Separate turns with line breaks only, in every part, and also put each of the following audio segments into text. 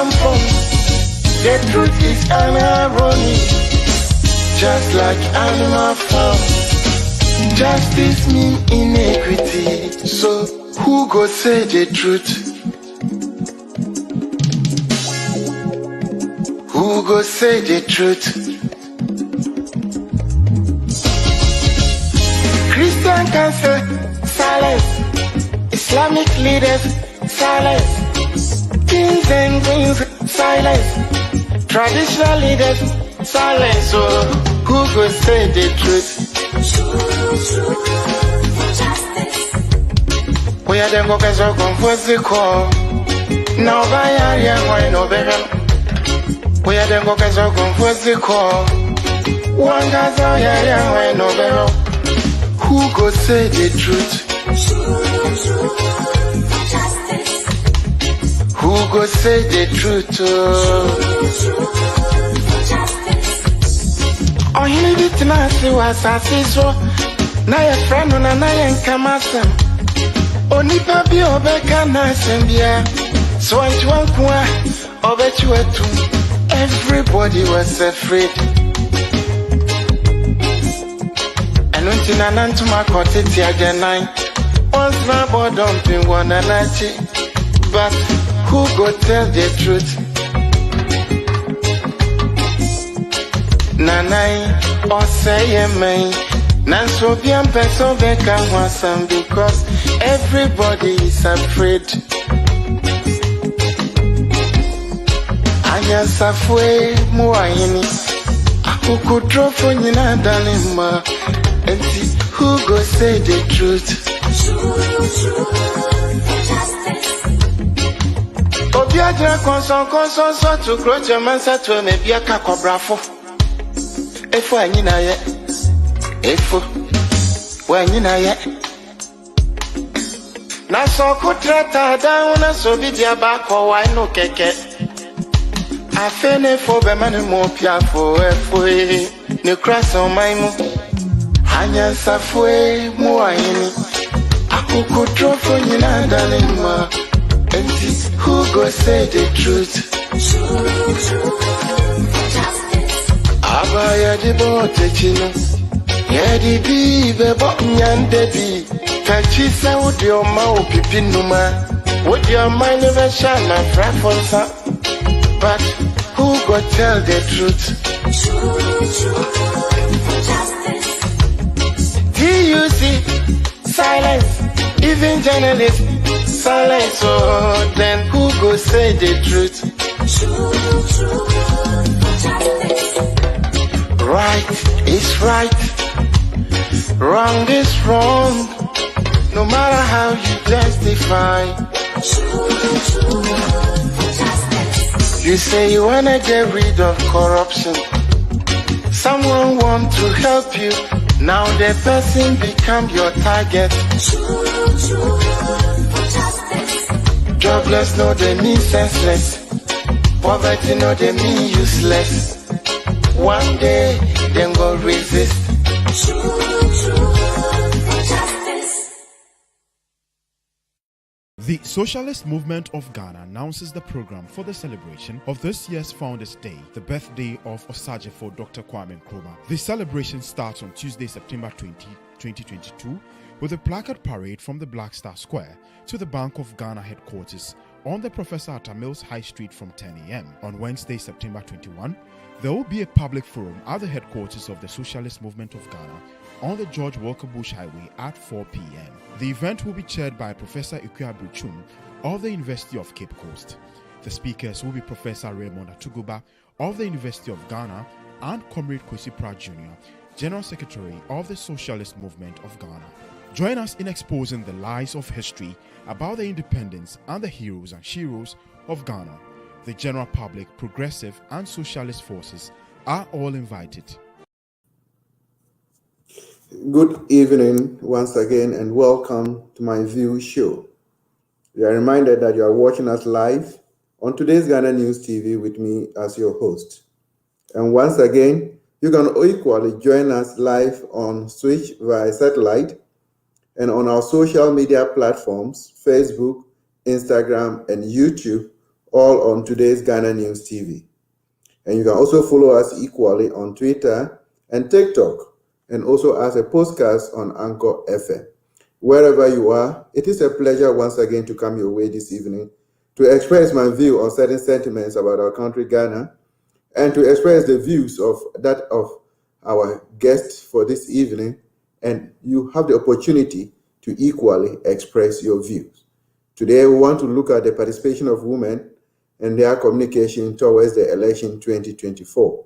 come from. The truth is an irony, just like animal farm. Justice mean inequity, so who go say the truth? Who go say the truth? Christian can say silence, Islamic leaders silence, kings and queens silence, traditional leaders silence. So who go say the truth? We are them go so confused the call. Now by area why no better. We are them go so confused the call. One guy's out here why no better. Who go say the truth? Who go say the truth? Oh, he need it now, see what's so. Na your friend na your kamasem. Onipa bi obeka na sembia. So antu ankwa obechi wetu. Everybody was afraid. And until Nanantuma Kotiti again, once my boy dumping one another. But who go tell the truth? Nanai or say me. Nanso bien person beka wasam because everybody is afraid. Anya safwe muayini. Aku drop on yina dalima. And see who go say the truth. Obiaja konson so to cross your mansa to me be a cacobrafo. Efo anyina ye. Efo when you na ye. Na so kutrata down na so be dia back or why no keke. I fene for be man mo pia for efo ne cross on my mo. Anya safwe muayini. Akuku trofo nyina dalima. And who go say the truth? Abaya di bote chino. Yedi bi bebo nyande bi. Kachi sa udi oma upipi numa. Would your mind never shine my frafonsa? But who go tell the truth? TUC, silence, even journalists, silence. Oh, then who go say the truth? Right is right, wrong is wrong, no matter how you justify. You say you wanna get rid of corruption, someone want to help you. Now the person become your target. Jobless no they mean senseless. Poverty no they mean useless. One day them go resist.
The Socialist Movement of Ghana announces the program for the celebration of this year's Founders' Day, the birthday of Osajefo Dr. Kwame Nkrumah. The celebration starts on Tuesday, September 20, 2022, with a placard parade from the Black Star Square to the Bank of Ghana headquarters on the Professor Atta Mills High Street from 10 a.m. On Wednesday, September 21, there will be a public forum at the headquarters of the Socialist Movement of Ghana on the George Walker Bush Highway at 4 p.m. The event will be chaired by Professor Ikuya Chum of the University of Cape Coast. The speakers will be Professor Raymond Atuguba of the University of Ghana and Comrade Kwesi Pratt Jr., General Secretary of the Socialist Movement of Ghana. Join us in exposing the lies of history about the independence and the heroes and sheroes of Ghana. The general public, progressive and socialist forces are all invited.
Good evening once again and welcome to MyView show. You are reminded that you are watching us live on today's Ghana News TV with me as your host. And once again, you can equally join us live on Switch via satellite and on our social media platforms, Facebook, Instagram, and YouTube, all on today's Ghana News TV. And you can also follow us equally on Twitter and TikTok, and also as a podcast on Anchor FM. Wherever you are, it is a pleasure once again to come your way this evening to express my view on certain sentiments about our country, Ghana, and to express the views of our guests for this evening. And you have the opportunity to equally express your views. Today, we want to look at the participation of women and their communication towards the election 2024.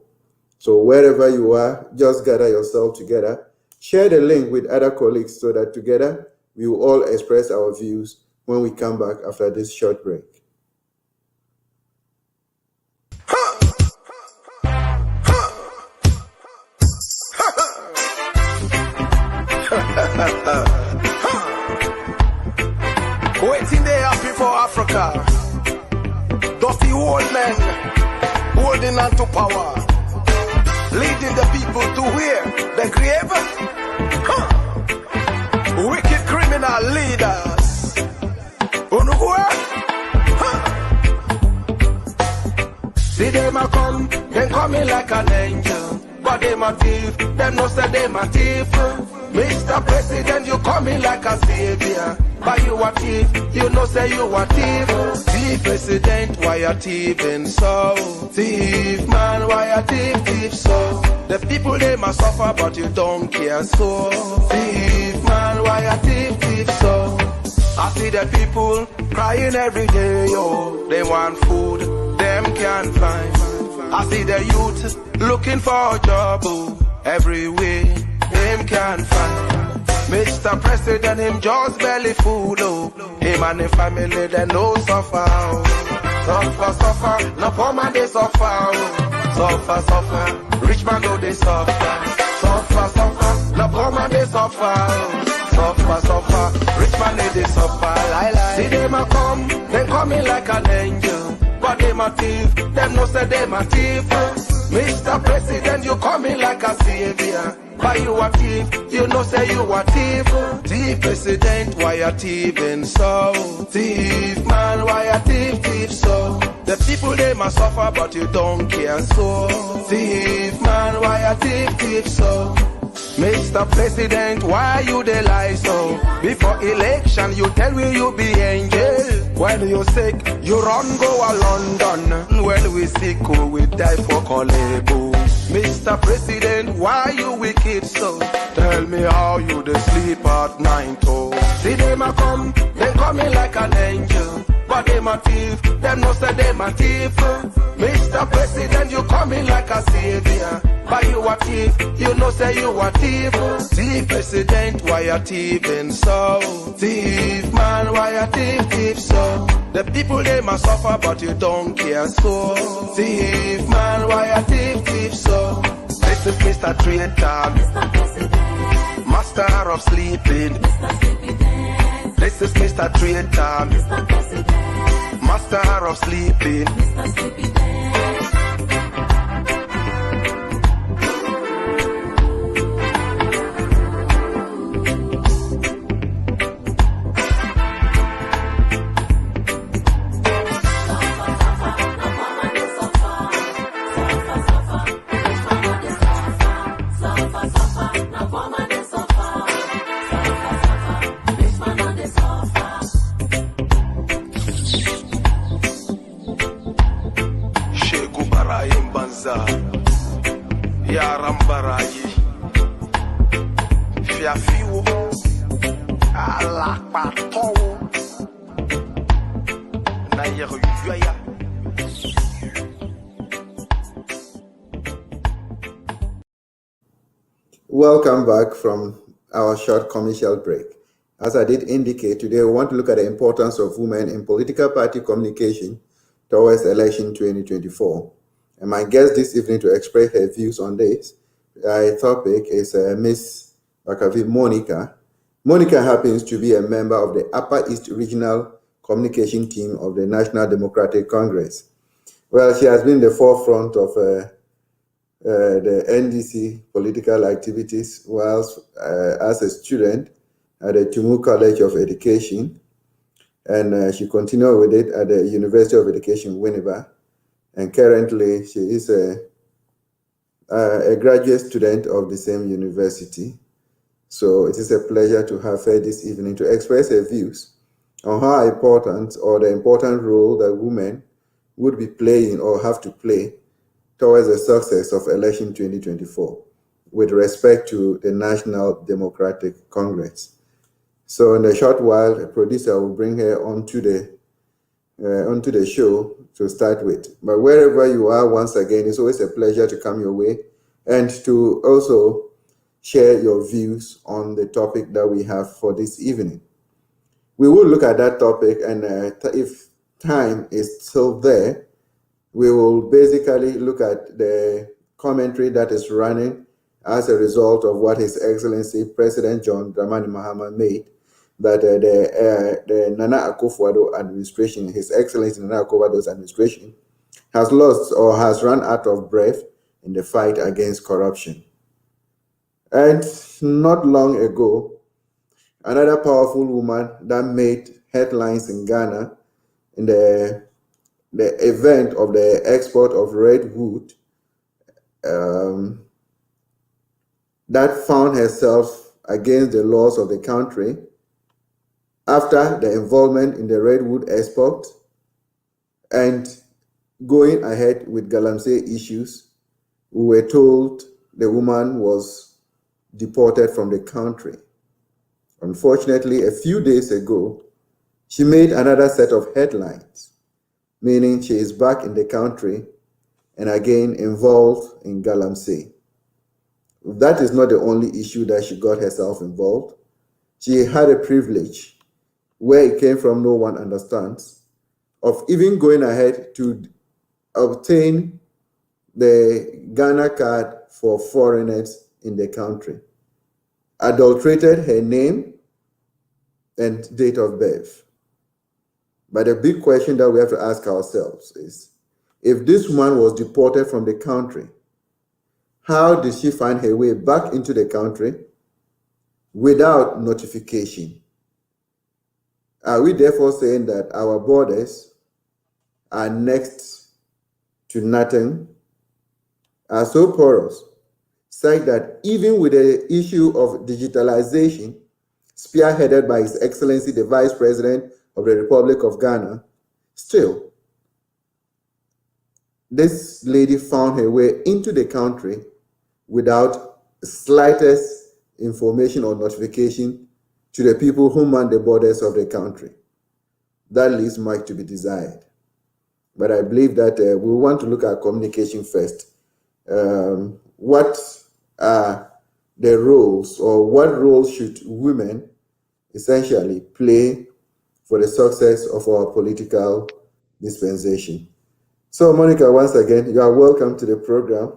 So wherever you are, just gather yourself together, share the link with other colleagues so that together we will all express our views when we come back after this short break.
Waiting there happy for Africa. Dusty old men holding on to power, leading the people to where? The grave? Wicked criminal leaders. See them a come, them coming like an angel. But them a thief, them no say them a thief. Mr. President, you coming like a savior. But you a thief, you know say you a thief. Thief President, why you thieving so? Thief man, why you thief so? The people they must suffer but you don't care so. Thief man, why you thief so? I see the people crying every day, yo. They want food, them can't find. I see the youth looking for a job, every way, them can't find. Mr. President, him just belly full, him and his family, they no suffer. Suffer, no poor man they suffer. Suffer, rich man know they suffer. Suffer, no poor man they suffer. Suffer, rich man they suffer. See them a come, they coming like an angel. But them a thief, them no say them a thief. Mr. President, you coming like a savior. But you a thief, you know say you a thief. Thief President, why you thieving so? Thief man, why you thief so? The people they must suffer but you don't care so. Thief man, why you thief so? Mr. President, why you dey lie so? Before election, you tell me you be angel. When you sick, you run go a London. When we sick, we die for Kolebo. Mr. President, why you wicked so? Tell me how you dey sleep at night, oh. See them a come, they coming like an angel. But them a thief, them no say them a thief. Mr. President, you coming like a savior. But you a thief, you know say you a thief. Thief President, why you thieving so? Thief man, why you thief so? The people they must suffer but you don't care so. Thief man, why you thief so? This is Mr. Traitor, Mr. President, Master of Sleeping, Mr. Sleepy. This is Mr. Traitor, Mr. President, Master of Sleeping, Mr. Sleepy.
Welcome back from our short commercial break. As I did indicate, today we want to look at the importance of women in political party communication towards election 2024. And my guest this evening to express her views on this topic is Miss Bakavi Monica. Monica happens to be a member of the Upper East Regional Communication Team of the National Democratic Congress. Well, she has been in the forefront of the NDC political activities whilst as a student at the Tumu College of Education. and she continued with it at the University of Education, Winneba. And currently, she is a graduate student of the same university. So it is a pleasure to have her this evening to express her views on how important or the important role that women would be playing or have to play towards the success of election 2024 with respect to the National Democratic Congress. So in a short while, a producer will bring her onto the show to start with. But wherever you are, once again, it's always a pleasure to come your way and to also share your views on the topic that we have for this evening. We will look at that topic, and if time is still there, we will basically look at the commentary that is running as a result of what His Excellency President John Dramani Mahama made, that the Nana Akufo-Addo administration, His Excellency Nana Akufo-Addo's administration, has lost or has run out of breath in the fight against corruption. And not long ago, another powerful woman that made headlines in Ghana in the event of the export of redwood, that found herself against the laws of the country after the involvement in the redwood export and going ahead with Galamsey issues. We were told the woman was deported from the country. Unfortunately, a few days ago, she made another set of headlines, meaning she is back in the country and again involved in Galamsey. That is not the only issue that she got herself involved. She had a privilege, where it came from no one understands, of even going ahead to obtain the Ghana card for foreigners in the country, adulterated her name and date of birth. But the big question that we have to ask ourselves is, if this woman was deported from the country, how did she find her way back into the country without notification? Are we therefore saying that our borders are next to nothing, are so porous, such that even with the issue of digitalization, spearheaded by His Excellency the Vice President of the Republic of Ghana, still, this lady found her way into the country without slightest information or notification to the people who man the borders of the country. That leaves much to be desired. But I believe that we want to look at communication first. What are the roles, or what roles should women essentially play for the success of our political dispensation? So, Monica, once again, you are welcome to the program.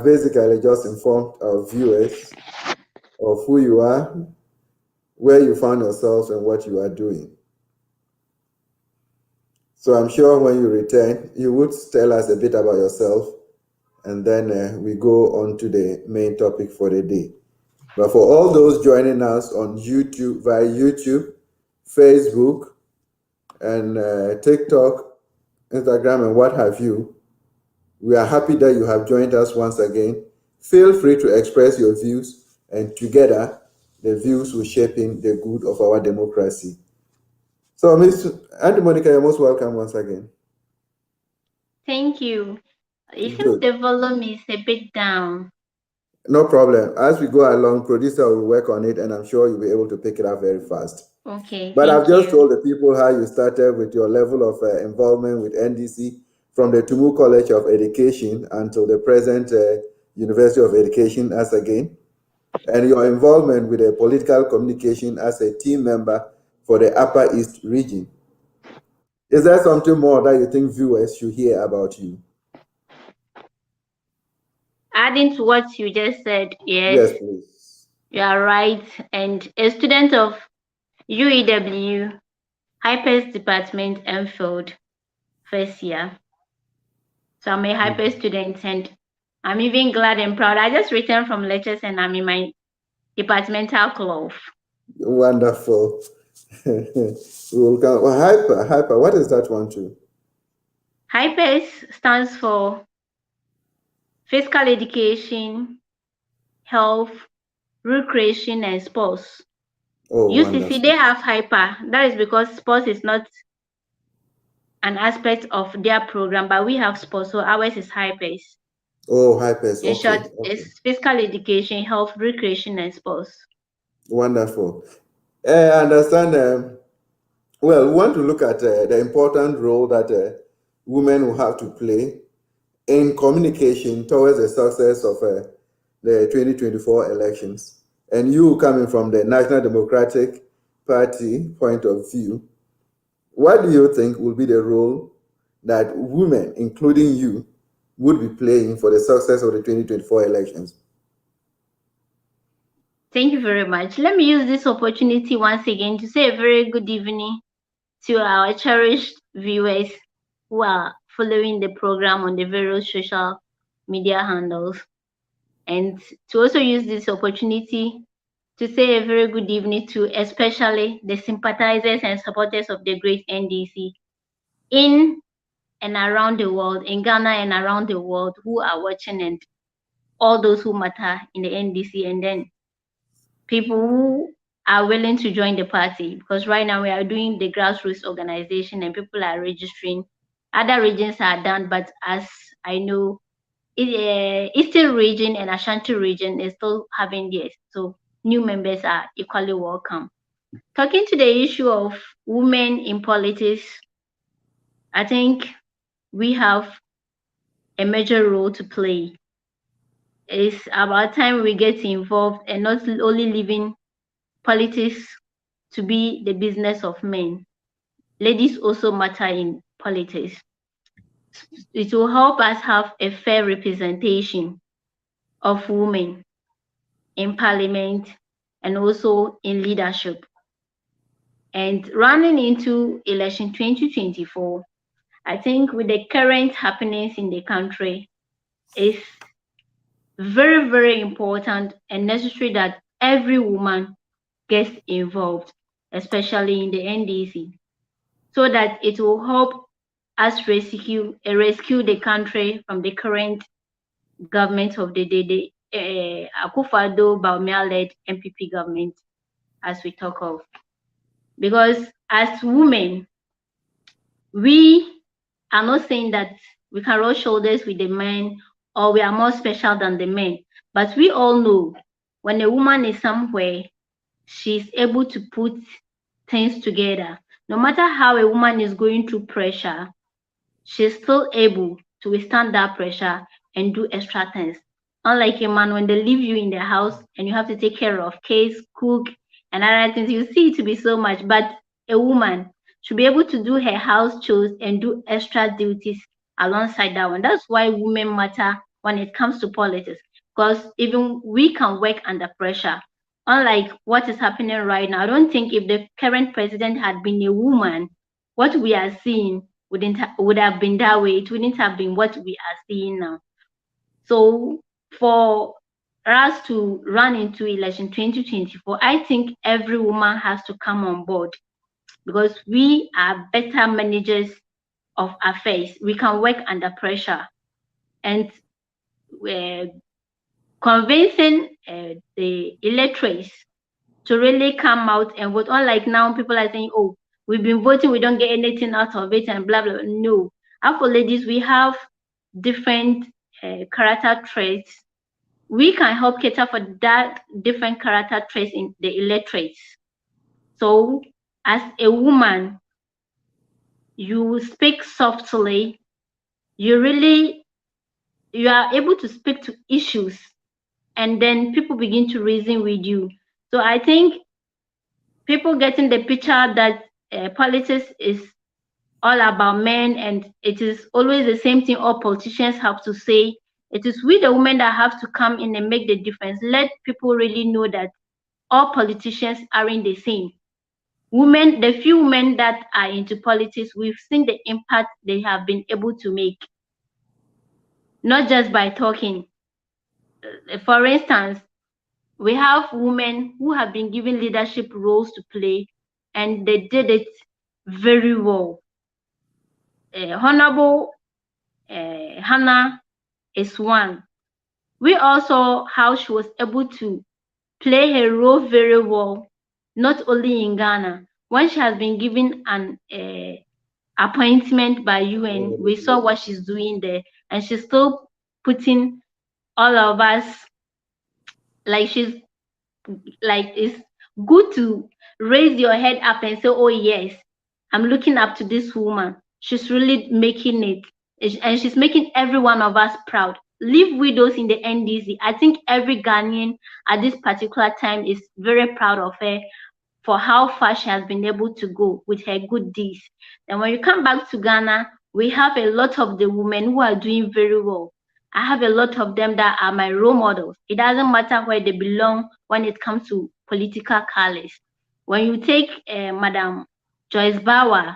Basically, just informed our viewers of who you are, where you found yourselves, and what you are doing. So I'm sure when you return, you would tell us a bit about yourself, and then we go on to the main topic for the day. But for all those joining us on YouTube, via YouTube, Facebook, and TikTok, Instagram, and what have you, we are happy that you have joined us once again. Feel free to express your views, and together, the views will shape in the good of our democracy. So, Ms. Auntie Monica, you're most welcome once again.
Thank you. It seems the volume is a bit down.
No problem. As we go along, producer will work on it, and I'm sure you'll be able to pick it up very fast.
Okay.
But I've just told the people how you started with your level of involvement with NDC from the Tumu College of Education until the present University of Education as again, and your involvement with the political communication as a team member for the Upper East region. Is there something more that you think viewers should hear about you?
Adding to what you just said,
Yes, please.
You are right. And a student of UEW, Hypers Department, MPhil, first year. So I'm a Hyper student, and I'm even glad and proud. I just returned from lectures and I'm in my departmental club.
Wonderful. We will come. Well, hyper. What is that one too?
HYPES stands for physical education, health, recreation, and sports.
Oh,
UCC,
wonderful.
they have hyper. That is because sports is not an aspect of their program, but we have sports, so ours is HYPES.
Oh, hypers.
In
Okay,
short,
okay.
it's physical education, health, recreation, and sports.
Wonderful. I understand. Well, we want to look at the important role that women will have to play in communication towards the success of the 2024 elections. And you coming from the National Democratic Party point of view, what do you think will be the role that women, including you, would be playing for the success of the 2024 elections?
Thank you very much. Let me use this opportunity once again to say a very good evening to our cherished viewers who are following the program on the various social media handles, and to also use this opportunity to say a very good evening to especially the sympathizers and supporters of the great NDC in and around the world, in Ghana and around the world, who are watching, and all those who matter in the NDC, and then people who are willing to join the party, because right now we are doing the grassroots organization and people are registering. Other regions are done, but as I know, Eastern region and Ashanti region is still having theirs. So new members are equally welcome. Talking to the issue of women in politics, I think we have a major role to play. It's about time we get involved and not only leaving politics to be the business of men. Ladies also matter in politics. It will help us have a fair representation of women in parliament and also in leadership. And running into election 2024, I think with the current happenings in the country, it's very, very important and necessary that every woman gets involved, especially in the NDC, so that it will help us rescue the country from the current government of the day, the Akufo-Addo Bawumia-led MPP government, as we talk of. Because as women, we are not saying that we can rub shoulders with the men or we are more special than the men, but we all know when a woman is somewhere, she's able to put things together. No matter how a woman is going through pressure, she's still able to withstand that pressure and do extra things. Unlike a man, when they leave you in the house and you have to take care of kids, cook, and other things, you see it to be so much. But a woman should be able to do her house chores and do extra duties alongside that one. That's why women matter when it comes to politics, because even we can work under pressure. Unlike what is happening right now, I don't think if the current president had been a woman, what we are seeing would have been that way. It wouldn't have been what we are seeing now. So for us to run into election 2024, I think every woman has to come on board because we are better managers of affairs. We can work under pressure, and convincing the electorates to really come out and vote. Unlike now, people are saying, "Oh, we've been voting, we don't get anything out of it," and blah blah. No, for ladies, we have different character traits. We can help cater for that different character traits in the electorates. So, as a woman, you speak softly. You are able to speak to issues, and then people begin to reason with you. So I think people getting the picture that politics is all about men and it is always the same thing all politicians have to say. It is we the women that have to come in and make the difference. Let people really know that all politicians aren't the same. Women, the few women that are into politics, we've seen the impact they have been able to make, not just by talking. For instance, we have women who have been given leadership roles to play and they did it very well. Honorable Hannah is one. We also saw how she was able to play her role very well, not only in Ghana. When she has been given an appointment by UN, we saw what she's doing there, and she's still putting all of us, like, she's like, it's good to raise your head up and say, oh yes, I'm looking up to this woman. She's really making it, and she's making every one of us proud. Leave widows in the NDC. I think every Ghanaian at this particular time is very proud of her for how far she has been able to go with her good deeds. And when you come back to Ghana, we have a lot of the women who are doing very well. I have a lot of them that are my role models. It doesn't matter where they belong when it comes to political colors. When you take Madam Joyce Bauer,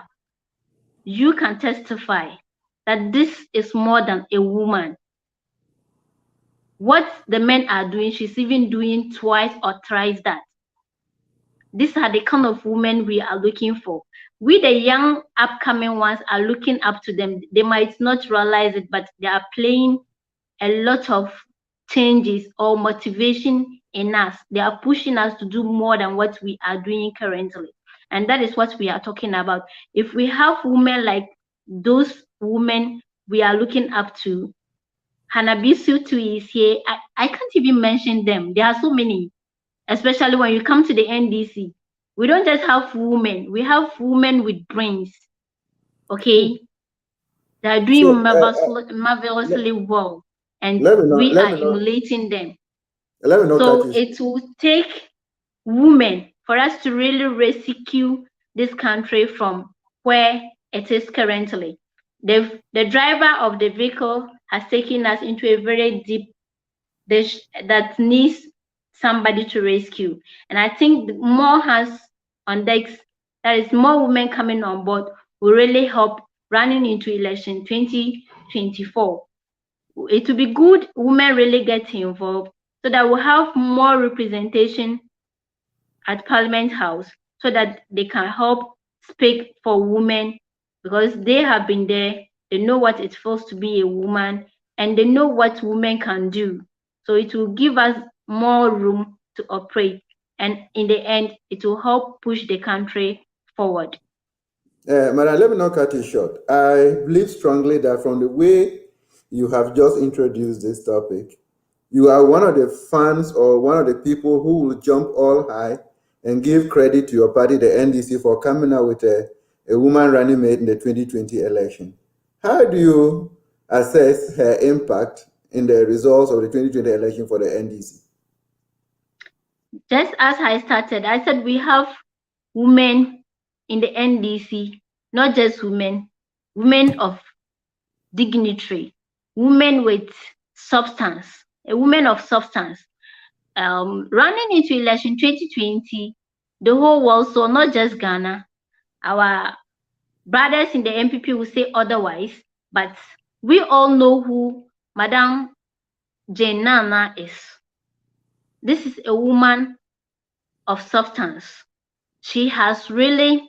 you can testify that this is more than a woman. What the men are doing, she's even doing twice or thrice that. These are the kind of women we are looking for. We, the young upcoming ones, are looking up to them. They might not realize it, but they are playing a lot of changes or motivation in us. They are pushing us to do more than what we are doing currently. And that is what we are talking about. If we have women like those women we are looking up to, Hanabisu too is here. I can't even mention them. There are so many, especially when you come to the NDC. We don't just have women, we have women with brains. Okay? They are doing marvelously well, and we are emulating them. So it will take women for us to really rescue this country from where it is currently. The driver of the vehicle has taken us into a very deep dish that needs somebody to rescue. And I think more hands on decks, that is more women coming on board, will really help running into election 2024. It will be good women really get involved so that we'll have more representation at Parliament House, so that they can help speak for women, because they have been there, they know what it feels to be a woman, and they know what women can do. So it will give us more room to operate, and in the end, it will help push the country forward.
Madam, let me not cut you short. I believe strongly that from the way you have just introduced this topic, you are one of the fans or one of the people who will jump all high and give credit to your party, the NDC, for coming out with a woman running mate in the 2020 election. How do you assess her impact in the results of the 2020 election for the NDC?
Just as I started, I said we have women in the NDC, not just women of dignity, women with substance, a woman of substance. Running into election 2020, the whole world saw, not just Ghana. Our brothers in the MPP will say otherwise, but we all know who Madam Jane Nana is. This is a woman of substance. She has really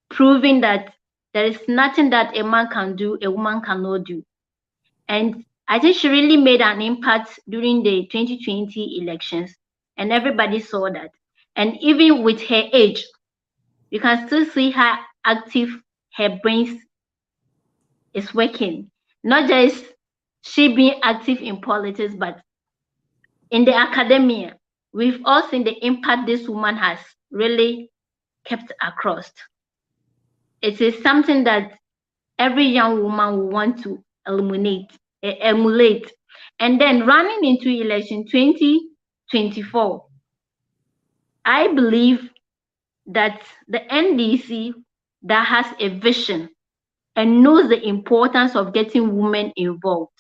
proven that there is nothing that a man can do, a woman cannot do. And I think she really made an impact during the 2020 elections, and everybody saw that. And even with her age, you can still see her active, her brains is working. Not just she being active in politics, but in the academia. We've all seen the impact this woman has really kept across. It is something that every young woman will want to emulate. And then running into election 2024, I believe that the NDC that has a vision and knows the importance of getting women involved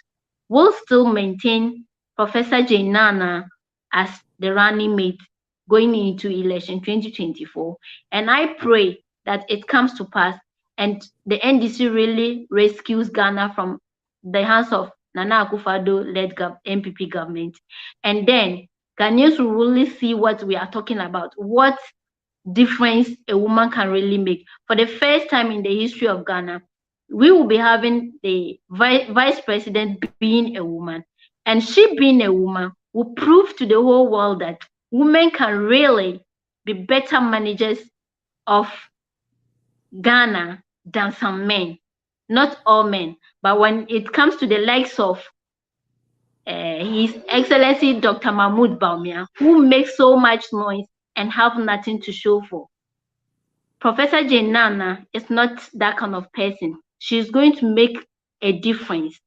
will still maintain Professor Jane Nana as the running mate going into election 2024. And I pray that it comes to pass and the NDC really rescues Ghana from the hands of Nana Akufo-Addo-led MPP government. And then Ghanaians will really see what we are talking about, what difference a woman can really make. For the first time in the history of Ghana, we will be having the vice president being a woman. And she being a woman will prove to the whole world that women can really be better managers of Ghana than some men. Not all men, but when it comes to the likes of His Excellency Dr. Mahmoud Baumia, who makes so much noise and have nothing to show for. Professor Jane Nana is not that kind of person. She's going to make a difference,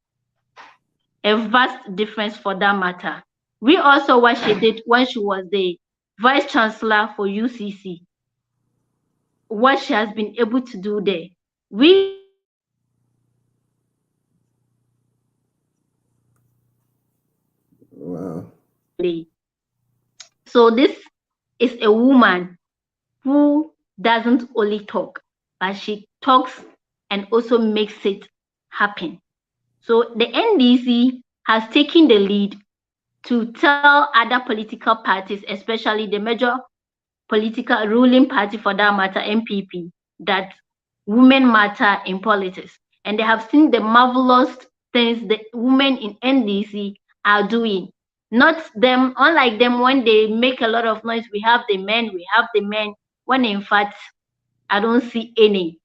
a vast difference for that matter. We also what she did when she was the Vice Chancellor for UCC, what she has been able to do there.
Wow.
So this is a woman who doesn't only talk, but she talks and also makes it happen. So the NDC has taken the lead to tell other political parties, especially the major political ruling party for that matter, MPP, that women matter in politics. And they have seen the marvelous things the women in NDC are doing. Not them, unlike them, when they make a lot of noise, we have the men, when in fact, I don't see any.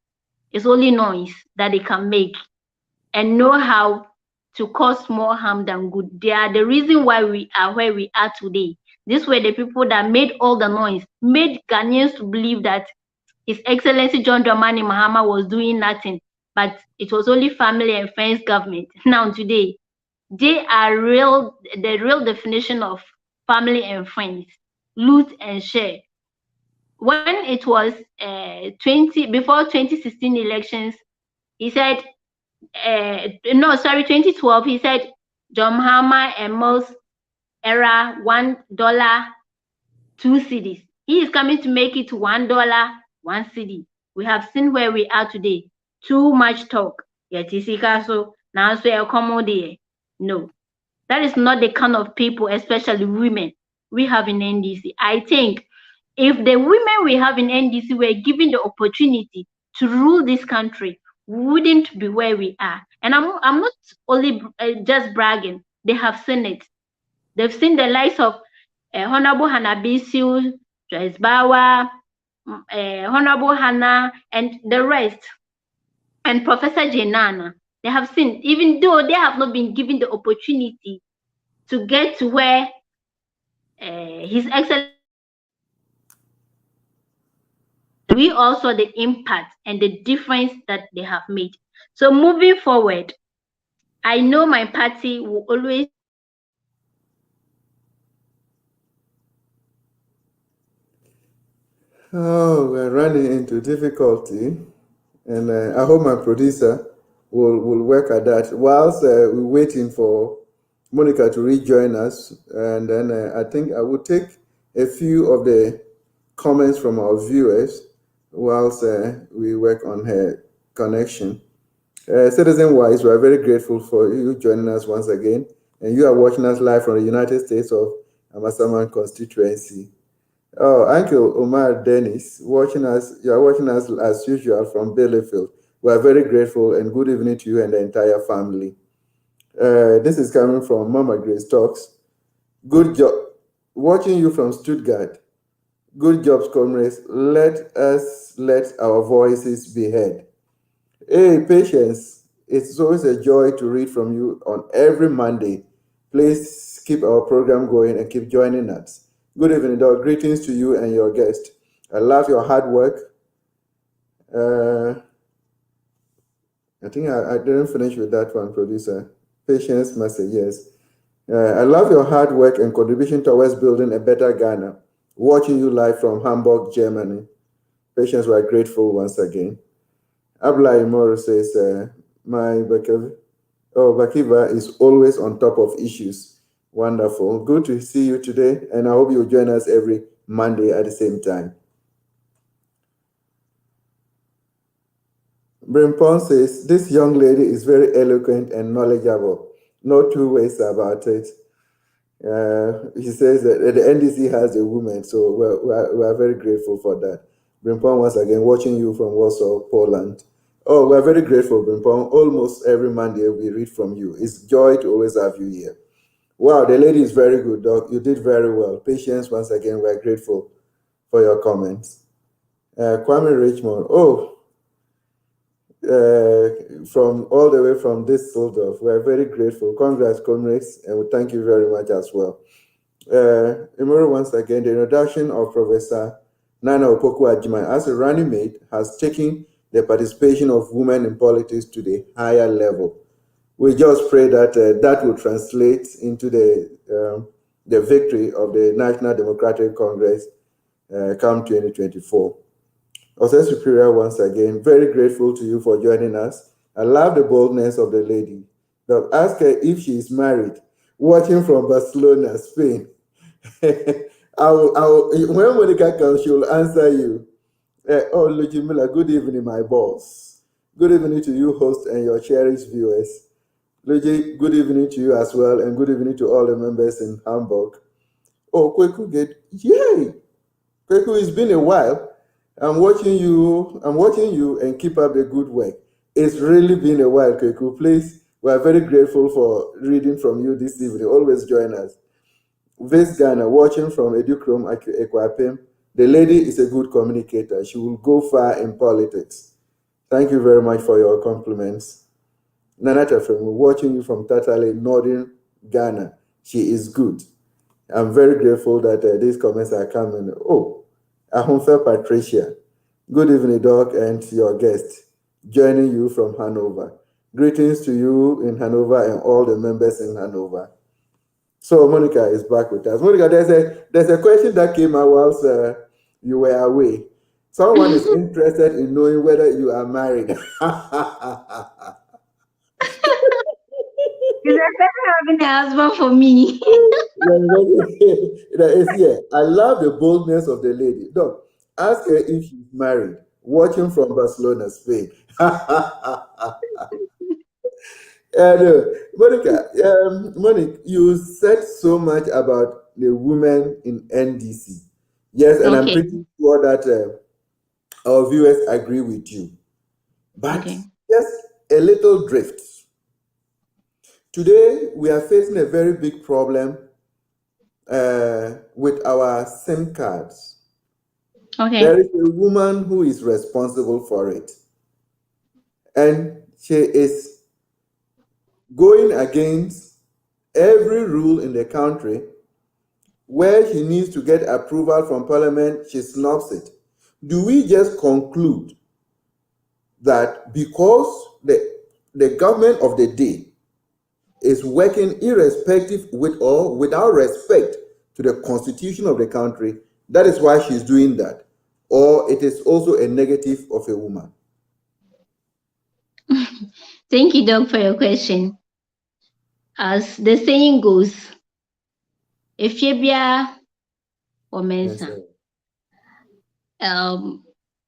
It's only noise that they can make and know how to cause more harm than good. They are the reason why we are where we are today. These were the people that made all the noise, made Ghanaians to believe that His Excellency John Dramani Mahama was doing nothing, but it was only family and friends government. Now today, they are the real definition of family and friends, loot and share. When it was before 2016 elections, he said, 2012, he said John Mahama and Mills era $1, 2 cedis. He is coming to make it $1, 1 cedi. We have seen where we are today. Too much talk. Yet so now no. That is not the kind of people, especially women, we have in NDC. I think if the women we have in NDC were given the opportunity to rule this country, we wouldn't be where we are. And I'm not only just bragging. They have seen it. They've seen the likes of Honorable Hannah Bisiu, Joyce Bawa, Honorable Hannah, and the rest, and Professor Jenana. They have seen, even though they have not been given the opportunity to get to where His Excellency, we also the impact and the difference that they have made. So moving forward, I know my party will always.
Oh, we're running into difficulty, and I hope my producer will work at that. Whilst we're waiting for Monica to rejoin us, and then I think I will take a few of the comments from our viewers whilst we work on her connection. Citizen-wise, we are very grateful for you joining us once again, and you are watching us live from the United States of Amasaman constituency. Oh, Uncle Omar Dennis, you are watching us as usual from Baileyfield. We are very grateful, and good evening to you and the entire family. This is coming from Mama Grace Talks. Good job. Watching you from Stuttgart. Good jobs, comrades. Let our voices be heard. Hey, Patience, it's always a joy to read from you on every Monday. Please keep our program going and keep joining us. Good evening, Doc. Greetings to you and your guest. I love your hard work. I think I didn't finish with that one, producer. Patience must say yes. I love your hard work and contribution towards building a better Ghana. Watching you live from Hamburg, Germany. Patience, we are grateful once again. Abla Imoro says, Bakiva is always on top of issues. Wonderful. Good to see you today, and I hope you'll join us every Monday at the same time. Brimpon says, this young lady is very eloquent and knowledgeable. No two ways about it. He says that the NDC has a woman, so we're very grateful for that. Brimpong, once again, watching you from Warsaw, Poland. Oh, we're very grateful, Brimpong. Almost every Monday we read from you. It's joy to always have you here. Wow, the lady is very good, Doc. You did very well. Patience, once again, we're grateful for your comments. Kwame Richmond, from all the way from this Düsseldorf, we're very grateful. Congrats, comrades, and we thank you very much as well. Remember once again, the introduction of Professor Nana Opoku Ajiman as a running mate has taken the participation of women in politics to the higher level. We just pray that that will translate into the victory of the National Democratic Congress come 2024. Ose Superior, once again, very grateful to you for joining us. I love the boldness of the lady. Now, ask her if she is married, watching from Barcelona, Spain. When Monica comes, she will answer you. Luigi Miller, good evening, my boss. Good evening to you, host, and your cherished viewers. Luigi, good evening to you as well, and good evening to all the members in Hamburg. Oh, Kweku, yay! Kweku, it's been a while. I'm watching you and keep up the good work. It's really been a while, Kweku. Please, we are very grateful for reading from you this evening. Always join us. Vice Ghana, watching from Educrom Ekwapim. The lady is a good communicator. She will go far in politics. Thank you very much for your compliments. Nanata from watching you from Tatale, Northern Ghana. She is good. I'm very grateful that these comments are coming. Oh, Ahunfe Patricia. Good evening, Doc, and your guest, joining you from Hanover. Greetings to you in Hanover and all the members in Hanover. So Monica is back with us. Monica, there's a question that came out whilst you were away. Someone is interested in knowing whether you are married.
Is there better having a husband for me?
Yeah, I love the boldness of the lady. Doc, ask her if she's married. Watching from Barcelona, Spain. Monica, Monique, you said so much about the women in NDC. Yes, and I'm pretty sure that our viewers agree with you. But just a little drift. Today, we are facing a very big problem with our SIM cards. There is a woman who is responsible for it. And she is going against every rule in the country. Where she needs to get approval from Parliament, she snubs it. Do we just conclude that because the government of the day is working irrespective with or without respect to the constitution of the country, that is why she's doing that? Or it is also a negative of a woman?
Thank you, Doc, for your question. As the saying goes, if you be or mensa,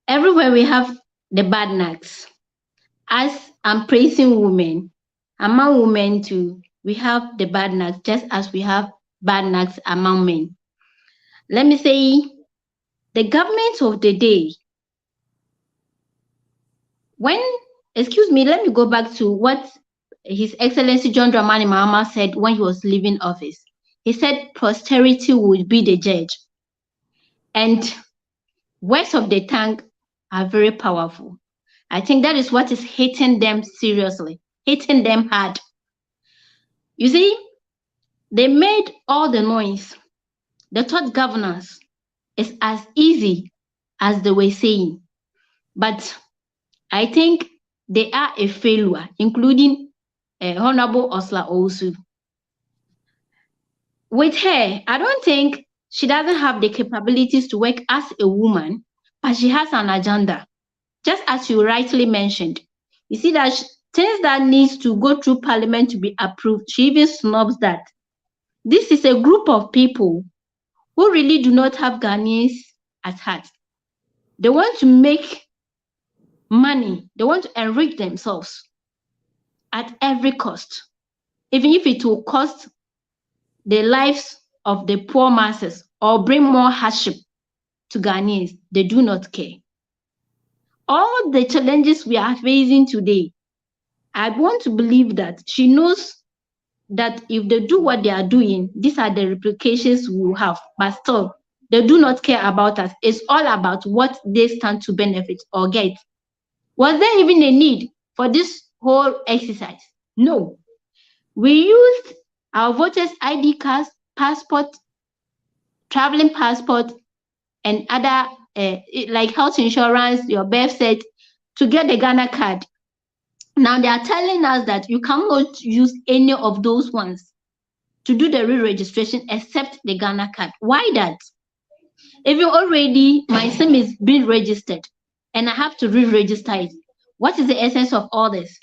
everywhere we have the bad knacks. As I'm praising women, among women too, we have the bad knacks, just as we have bad knacks among men. Let me say, the government of the day, let me go back to what His Excellency John Dramani Mahama said when he was leaving office. He said posterity would be the judge. And words of the tongue are very powerful. I think that is what is hitting them seriously, hitting them hard. You see, they made all the noise. They thought governance is as easy as they were saying. But I think they are a failure, including Honorable Osla Owusu. With her, I don't think she doesn't have the capabilities to work as a woman, but she has an agenda. Just as you rightly mentioned, you see that things that needs to go through Parliament to be approved, she even snubs that. This is a group of people who really do not have Ghanaians at heart. They want to make money. They want to enrich themselves at every cost, even if it will cost the lives of the poor masses or bring more hardship to Ghanaians, they do not care. All the challenges we are facing today, I want to believe that she knows that if they do what they are doing, these are the replications we will have. But still, they do not care about us. It's all about what they stand to benefit or get. Was there even a need for this whole exercise? No. We used our voters' ID cards, passport, traveling passport, and other like health insurance, your birth cert, to get the Ghana card. Now they are telling us that you cannot use any of those ones to do the re-registration except the Ghana card. Why that? If you already, my SIM is being registered and I have to re-register it, what is the essence of all this?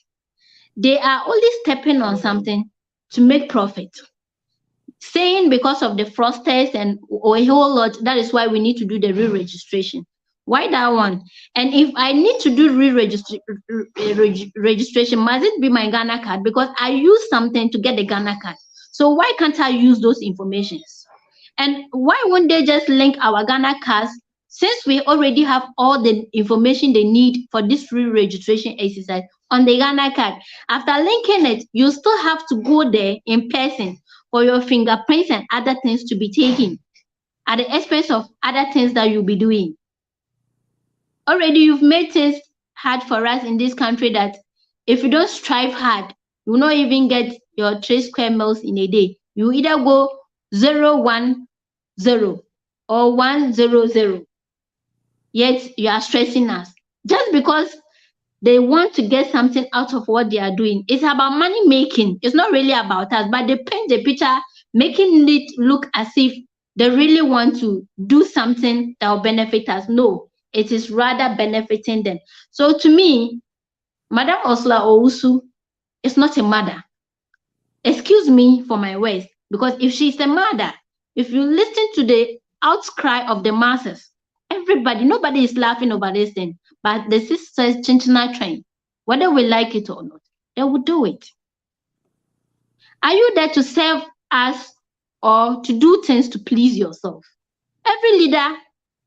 They are only stepping on something to make profit. Saying because of the fraudsters and a whole lot, that is why we need to do the re-registration. Why that one? And if I need to do registration, must it be my Ghana card? Because I use something to get the Ghana card. So why can't I use those informations? And why won't they just link our Ghana cards, since we already have all the information they need for this re-registration exercise on the Ghana card? After linking it, you still have to go there in person for your fingerprints and other things to be taken at the expense of other things that you'll be doing. Already you've made things hard for us in this country that if you don't strive hard, you will not even get your 3 square meals in a day. You either go 010 or 100. Yet you are stressing us just because they want to get something out of what they are doing. It's about money making. It's not really about us, but they paint the picture, making it look as if they really want to do something that will benefit us. No, it is rather benefiting them. So to me, Madam Osla Owusu is not a mother. Excuse me for my words, because if she's a mother, if you listen to the outcry of the masses, everybody, nobody is laughing over this thing, but the sisters Chinchina train, whether we like it or not, they will do it. Are you there to serve us or to do things to please yourself? Every leader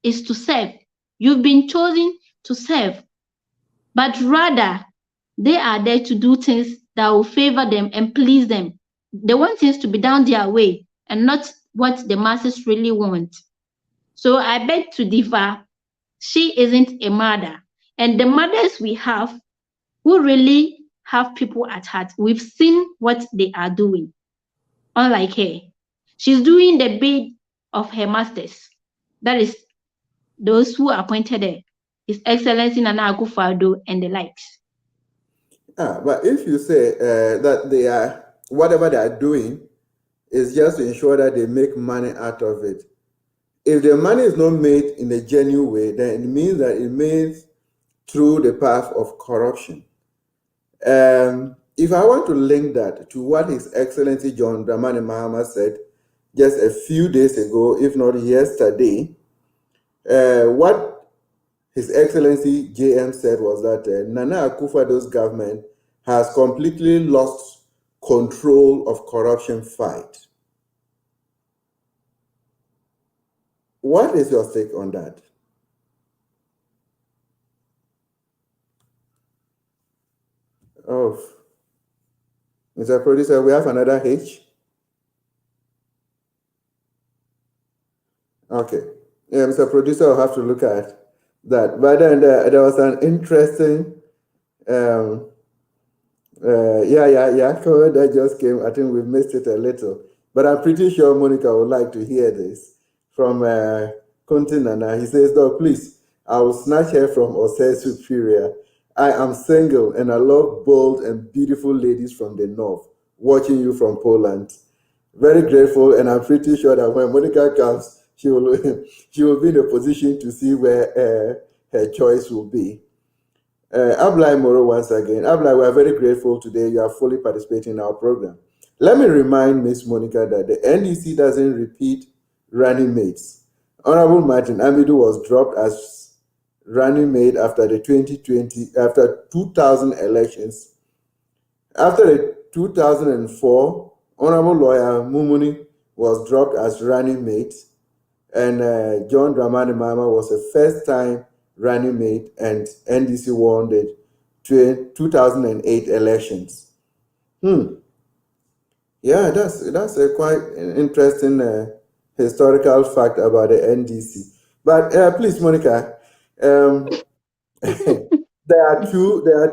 is to serve. You've been chosen to serve, but rather they are there to do things that will favor them and please them. They want things to be done their way and not what the masses really want. So I beg to differ. She isn't a mother. And the mothers we have who really have people at heart, we've seen what they are doing. Unlike her, she's doing the bid of her masters. That is those who appointed her, His Excellency Nana Akufo-Addo and the likes.
But if you say that they are, whatever they are doing is just to ensure that they make money out of it. If the money is not made in a genuine way, then it means that it means through the path of corruption. If I want to link that to what His Excellency John Dramani Mahama said just a few days ago, if not yesterday, what His Excellency JM said was that Nana Akufo-Addo's government has completely lost control of corruption fight. What is your take on that? Oh, Mr. Producer, we have another H. Okay. Yeah, Mr. Producer, I'll have to look at that. But then there was an interesting, comment that just came. I think we missed it a little. But I'm pretty sure Monica would like to hear this from Kunti Nana. He says, "Dog, please, I will snatch her from Osei Superior. I am single and I love bold and beautiful ladies from the north, watching you from Poland. Very grateful, and I'm pretty sure that when Monica comes, she will be in a position to see where her choice will be." Ablai Moro once again. Ablai, we are very grateful today. You are fully participating in our program. Let me remind Miss Monica that the NDC doesn't repeat running mates. Honorable Martin Amidu was dropped as running mate after the 2000 elections. After the 2004, Honorable Lawyer Mumuni was dropped as running mate, and John Dramani Mahama was a first-time running mate, and NDC won the 2008 elections. Yeah, that's a quite interesting historical fact about the NDC. But please, Monica, there are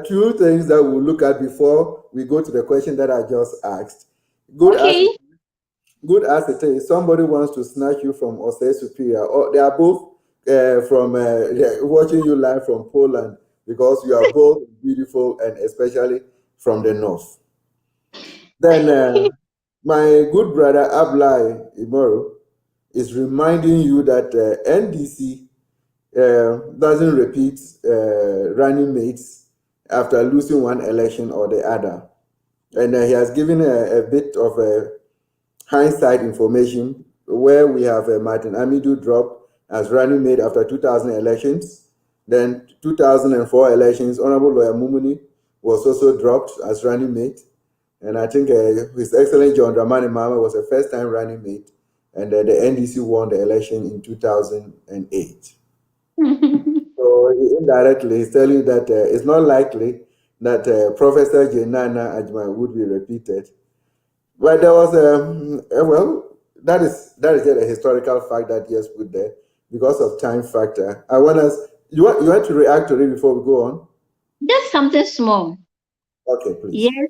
two things that we'll look at before we go to the question that I just asked. Good as
Okay.
good as it is, somebody wants to snatch you from Osei Superior, or they are both from watching you live from Poland, because you are both beautiful, and especially from the north. Then my good brother Ablai Imoro is reminding you that NDC doesn't repeat running mates after losing one election or the other. And he has given a bit of hindsight information, where we have Martin Amidu dropped as running mate after 2000 elections. Then 2004 elections, Honorable Lawyer Mumuni was also dropped as running mate. And I think His Excellency John Dramani Mahama was a first-time running mate, and the NDC won the election in 2008. So indirectly, he's telling you that it's not likely that Professor Jenana Ajman would be repeated. But there was that is just a historical fact that he has put there because of time factor. You want to react to it before we go on?
Just something small.
Okay, please.
Yes,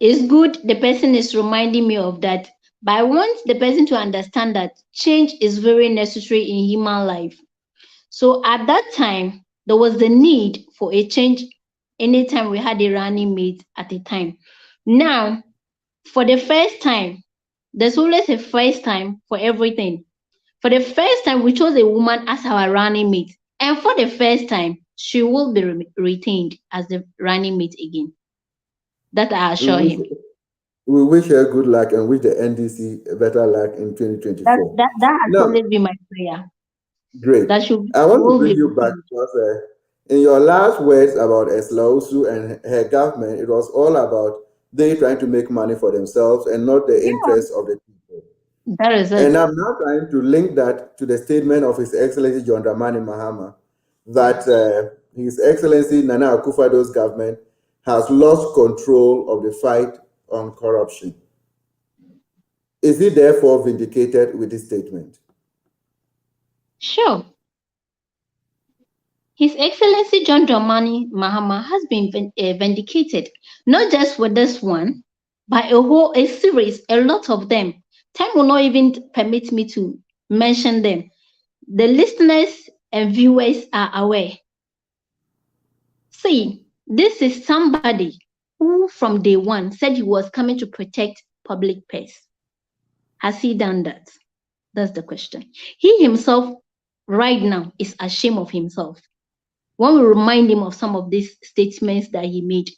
it's good the person is reminding me of that. But I want the person to understand that change is very necessary in human life. So at that time, there was the need for a change anytime we had a running mate at a time. Now, for the first time, there's always a first time for everything. For the first time, we chose a woman as our running mate. And for the first time, she will be retained as the running mate again. That I assure him.
We wish her good luck and wish the NDC better luck in 2024.
That has
Now,
always been my prayer.
great.
That should
I want to
will
bring
be
you back
retained.
because in your last words about Eslausu and her government, it was all about they trying to make money for themselves and not the
Yeah,
interests of the people.
that is
And
it.
I'm now trying to link that to the statement of His Excellency John Dramani Mahama that His Excellency Nana Akufo-Addo's government has lost control of the fight on corruption. Is he therefore vindicated with this statement?
Sure. His Excellency John Dramani Mahama has been vindicated, not just with this one, but a series, a lot of them. Time will not even permit me to mention them. The listeners and viewers are aware. See, this is somebody who from day one said he was coming to protect public purse. Has he done that? That's the question. He himself right now is ashamed of himself. When we remind him of some of these statements that he made,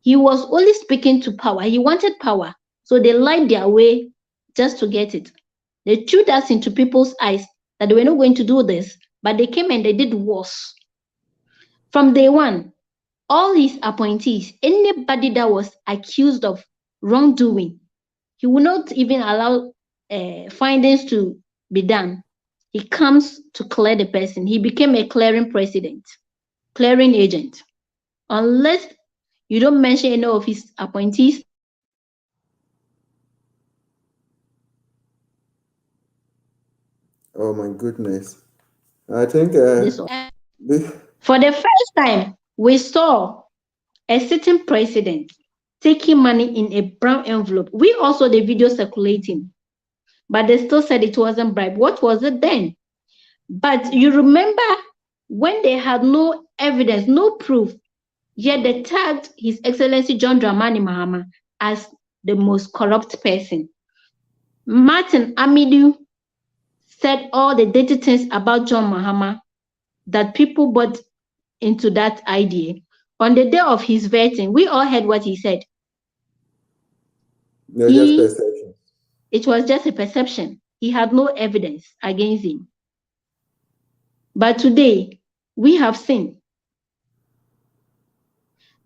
he was only speaking to power. He wanted power. So they lied their way just to get it. They threw us into people's eyes that they were not going to do this, but they came and they did worse. From day one, all his appointees, anybody that was accused of wrongdoing, he will not even allow findings to be done. He comes to clear the person. He became a clearing president, clearing agent. Unless you don't mention any of his appointees.
Oh my goodness. I think
For the first time, we saw a sitting president taking money in a brown envelope. We also the video circulating, but they still said it wasn't bribe. What was it then? But you remember when they had no evidence, no proof, yet they tagged His Excellency John Dramani Mahama as the most corrupt person. Martin Amidu said all the dirty things about John Mahama that people bought into that idea. On the day of his vetting, we all heard what he said.
just perception.
It was just a perception. He had no evidence against him. But today, we have seen.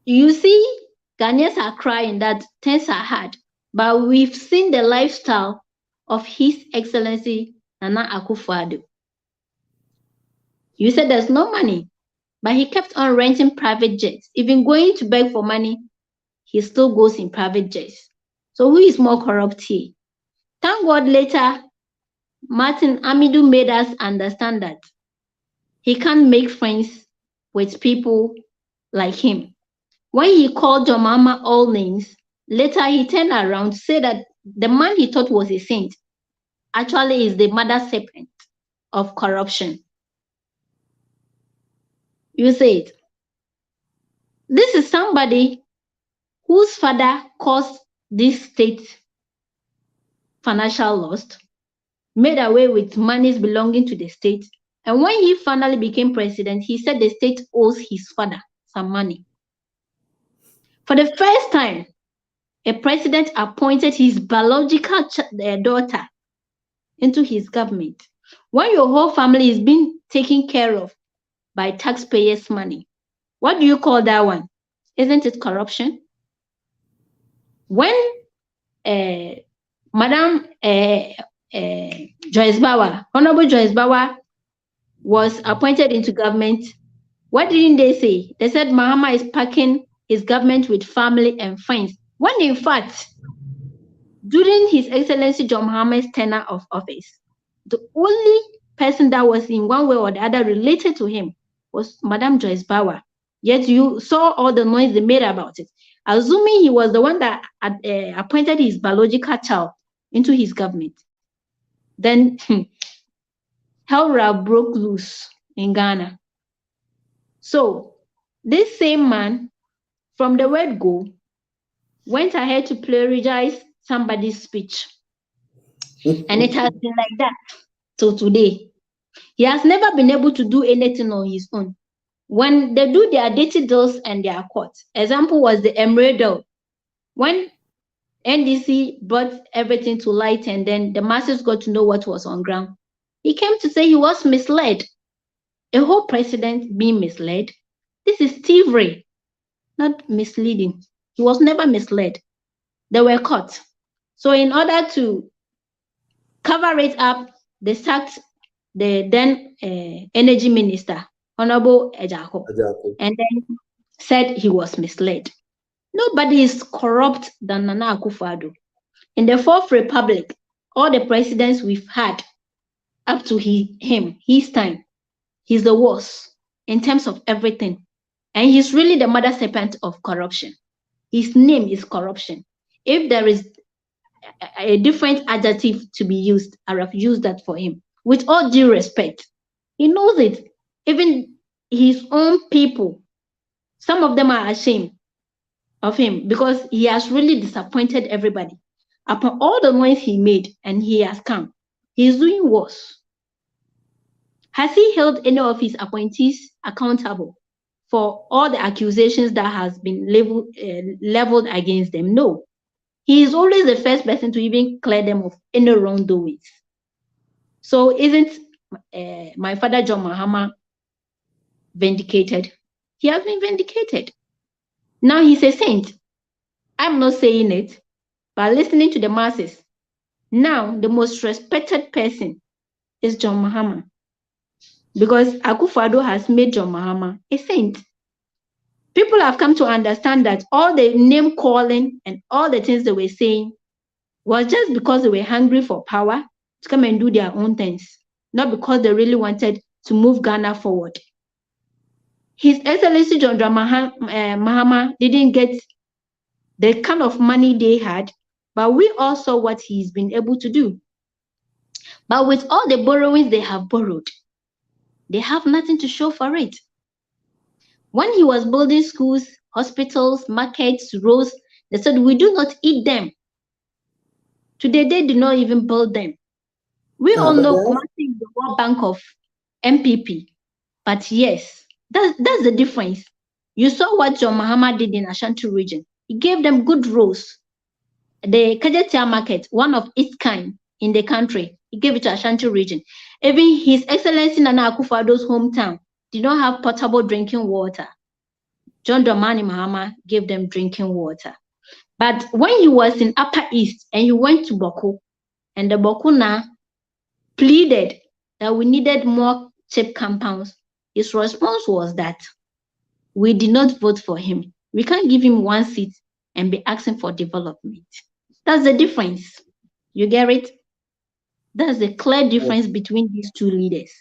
You see, Ghanaians are crying that things are hard, but we've seen the lifestyle of His Excellency Nana Akufo-Addo. You said there's no money, but he kept on renting private jets. Even going to beg for money, he still goes in private jets. So who is more corrupt here? Thank God later, Martin Amidu made us understand that he can't make friends with people like him. When he called John Mahama all names, later he turned around to say that the man he thought was a saint actually is the mother serpent of corruption. You say it. This is somebody whose father caused this state financial loss, made away with monies belonging to the state. And when he finally became president, he said the state owes his father some money. For the first time, a president appointed his biological daughter into his government. When your whole family is being taken care of by taxpayers' money, what do you call that one? Isn't it corruption? When Madam Joyce Bauer, Honorable Joyce Bauer, was appointed into government, what didn't they say? They said Mahama is packing his government with family and friends. When in fact, during His Excellency John Mahama's tenure of office, the only person that was in one way or the other related to him was Madam Joyce Bauer. Yet you saw all the noise they made about it. Assuming he was the one that appointed his biological child into his government, then hell broke loose in Ghana. So this same man, from the word go, went ahead to plagiarize somebody's speech. And it has been like that till today. He has never been able to do anything on his own. When they do their dirty deals and their courts, example was the Emirate deal. When NDC brought everything to light and then the masses got to know what was on ground, he came to say he was misled. A whole president being misled? This is thievery, not misleading. He was never misled. They were caught. So in order to cover it up, they sacked the then energy minister, Honorable Ejako, and then said he was misled. Nobody is corrupt than Nana Akufo-Addo. In the Fourth Republic, all the presidents we've had up to his time, he's the worst in terms of everything. And he's really the mother serpent of corruption. His name is corruption. If there is a different adjective to be used, I have used that for him. With all due respect, he knows it. Even his own people, some of them are ashamed of him because he has really disappointed everybody. Upon all the noise he made and he has come, he's doing worse. Has he held any of his appointees accountable for all the accusations that has been leveled against them? No. He is always the first person to even clear them of any wrongdoings. So isn't my father John Mahama vindicated? He has been vindicated. Now he's a saint. I'm not saying it, but listening to the masses, now the most respected person is John Mahama. Because Akufo-Addo has made John Mahama a saint. People have come to understand that all the name calling and all the things they were saying was just because they were hungry for power to come and do their own things, not because they really wanted to move Ghana forward. His Excellency John Mahama didn't get the kind of money they had, but we all saw what he's been able to do. But with all the borrowings they have borrowed, they have nothing to show for it. When he was building schools, hospitals, markets, roads, they said, we do not eat them. Today, they do not even build them. We all know Kumasi is the World Bank of MPP. But yes, that's the difference. You saw what John Mahama did in Ashanti region. He gave them good roads. The Kajetia market, one of its kind in the country, he gave it to Ashanti region. Even His Excellency Nana Akufo-Addo's hometown did not have potable drinking water. John Dramani Mahama gave them drinking water. But when he was in Upper East and he went to Boko, and the Bokuna pleaded that we needed more chip compounds, his response was that we did not vote for him. We can't give him one seat and be asking for development. That's the difference. You get it? That's the clear difference between these two leaders.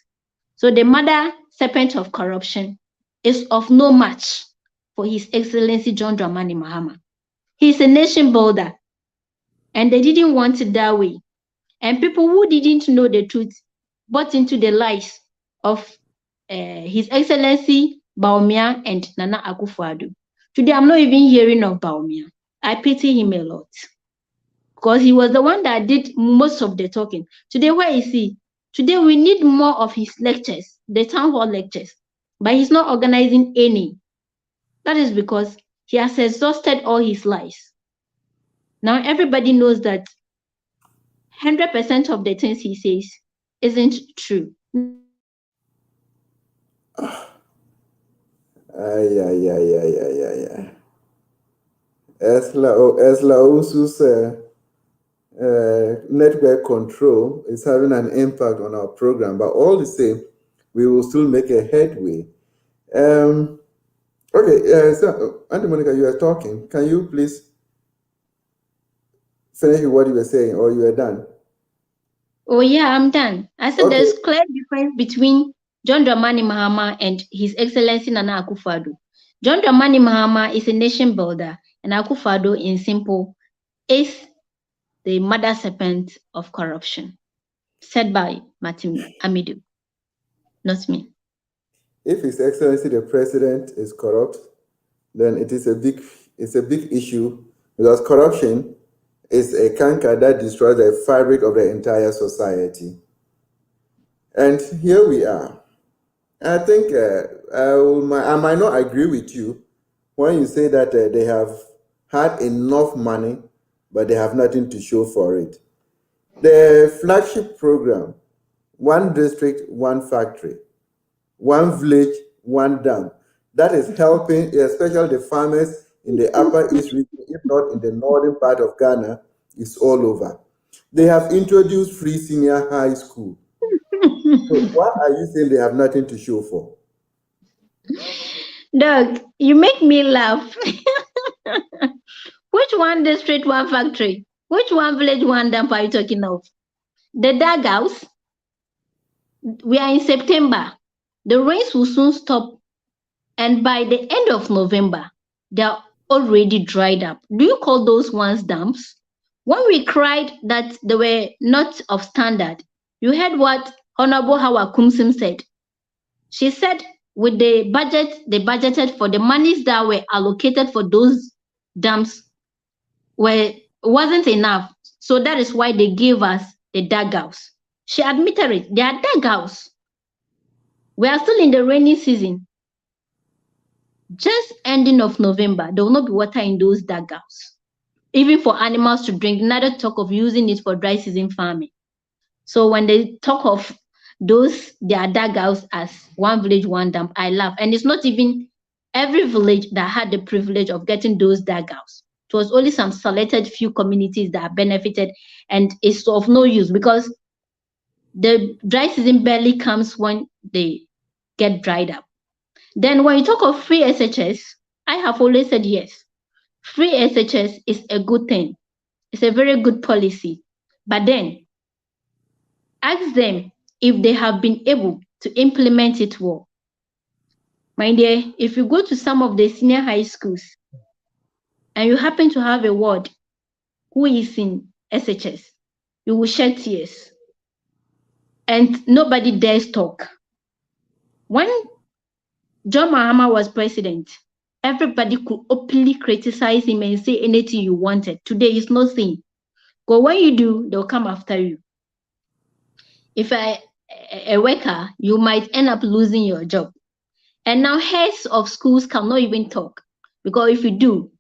So the mother serpent of corruption is of no match for His Excellency John Dramani Mahama. He's a nation builder, and they didn't want it that way. And people who didn't know the truth bought into the lies of His Excellency Baumia and Nana Akufo-Addo. Today, I'm not even hearing of Baumia. I pity him a lot because he was the one that did most of the talking. Today, where is he? Today, we need more of his lectures, the town hall lectures, but he's not organizing any. That is because he has exhausted all his lies. Now, everybody knows that 100% of the things he says isn't true.
Esla Usu's network control is having an impact on our program, but all the same, we will still make a headway. Okay, so Auntie Monica, you are talking. Can you please finish what you were saying, or you are done?
Oh yeah, I'm done. I said okay. There's clear difference between John Dramani Mahama and His Excellency Nana Akufo-Addo. John Dramani Mahama is a nation builder, and Akufo-Addo, in simple, is the mother serpent of corruption, said by Martin Amidu, not me.
If His Excellency the President is corrupt, then it is a big issue, because corruption is a canker that destroys the fabric of the entire society. And here we are. I think I might not agree with you when you say that they have had enough money, but they have nothing to show for it. The flagship program, one district, one factory, one village, one dam, that is helping, especially the farmers in the upper east region, if not in the northern part of Ghana, is all over. They have introduced free senior high school. So why are you saying they have nothing to show for?
Doug, you make me laugh. Which one district, one factory? Which one village, one dam are you talking of? The dugouts? We are in September. The rains will soon stop. And by the end of November, they are already dried up. Do you call those ones dams? When we cried that they were not of standard, you heard what Honorable Hawa Kumsim said. She said with the budget, they budgeted for the monies that were allocated for those dams wasn't enough. So that is why they gave us the dugouts. She admitted it. They are dugouts. We are still in the rainy season. Just ending of November, there will not be water in those dugouts, even for animals to drink, neither talk of using it for dry season farming. So when they talk of those, their dugouts as one village, one dam, I laugh. And it's not even every village that had the privilege of getting those dugouts. It was only some selected few communities that benefited, and it's of no use because the dry season barely comes when they get dried up. Then when you talk of free SHS, I have always said yes. Free SHS is a good thing. It's a very good policy. But then ask them if they have been able to implement it well. My dear, if you go to some of the senior high schools and you happen to have a ward who is in SHS, you will shed tears. And nobody dares talk. When John Mahama was president, everybody could openly criticize him and say anything you wanted. Today is nothing. But when you do, they'll come after you. If a worker, you might end up losing your job. And now heads of schools cannot even talk, because if you do,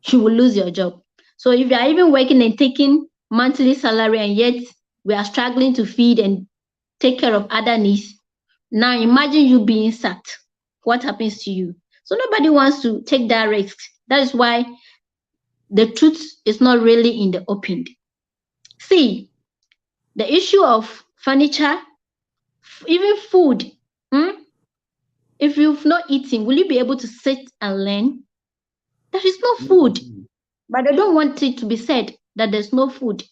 you will lose your job. So if you are even working and taking monthly salary, and yet we are struggling to feed and take care of other needs, now imagine you being sacked. What happens to you? So nobody wants to take that risk. That is why the truth is not really in the open. See, the issue of furniture, even food. If you've not eaten, will you be able to sit and learn? There is no food. But I don't want it to be said that there's no food.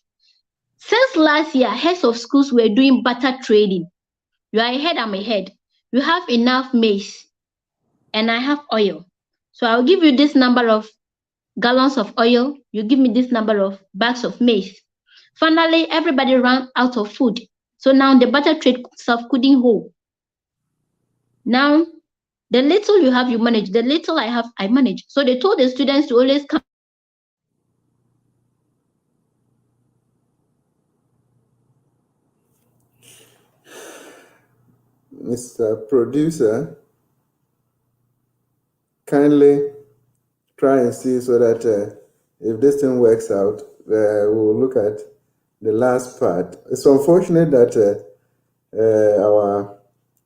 Since last year, heads of schools were doing butter trading. You are ahead, I'm ahead. You have enough maize, and I have oil. So I'll give you this number of gallons of oil. You give me this number of bags of maize. Finally, everybody ran out of food. So now the butter trade self couldn't hold. Now, the little you have, you manage. The little I have, I manage. So they told the students to always come.
Mr. Producer, kindly try and see so that if this thing works out, we'll look at the last part. It's unfortunate that our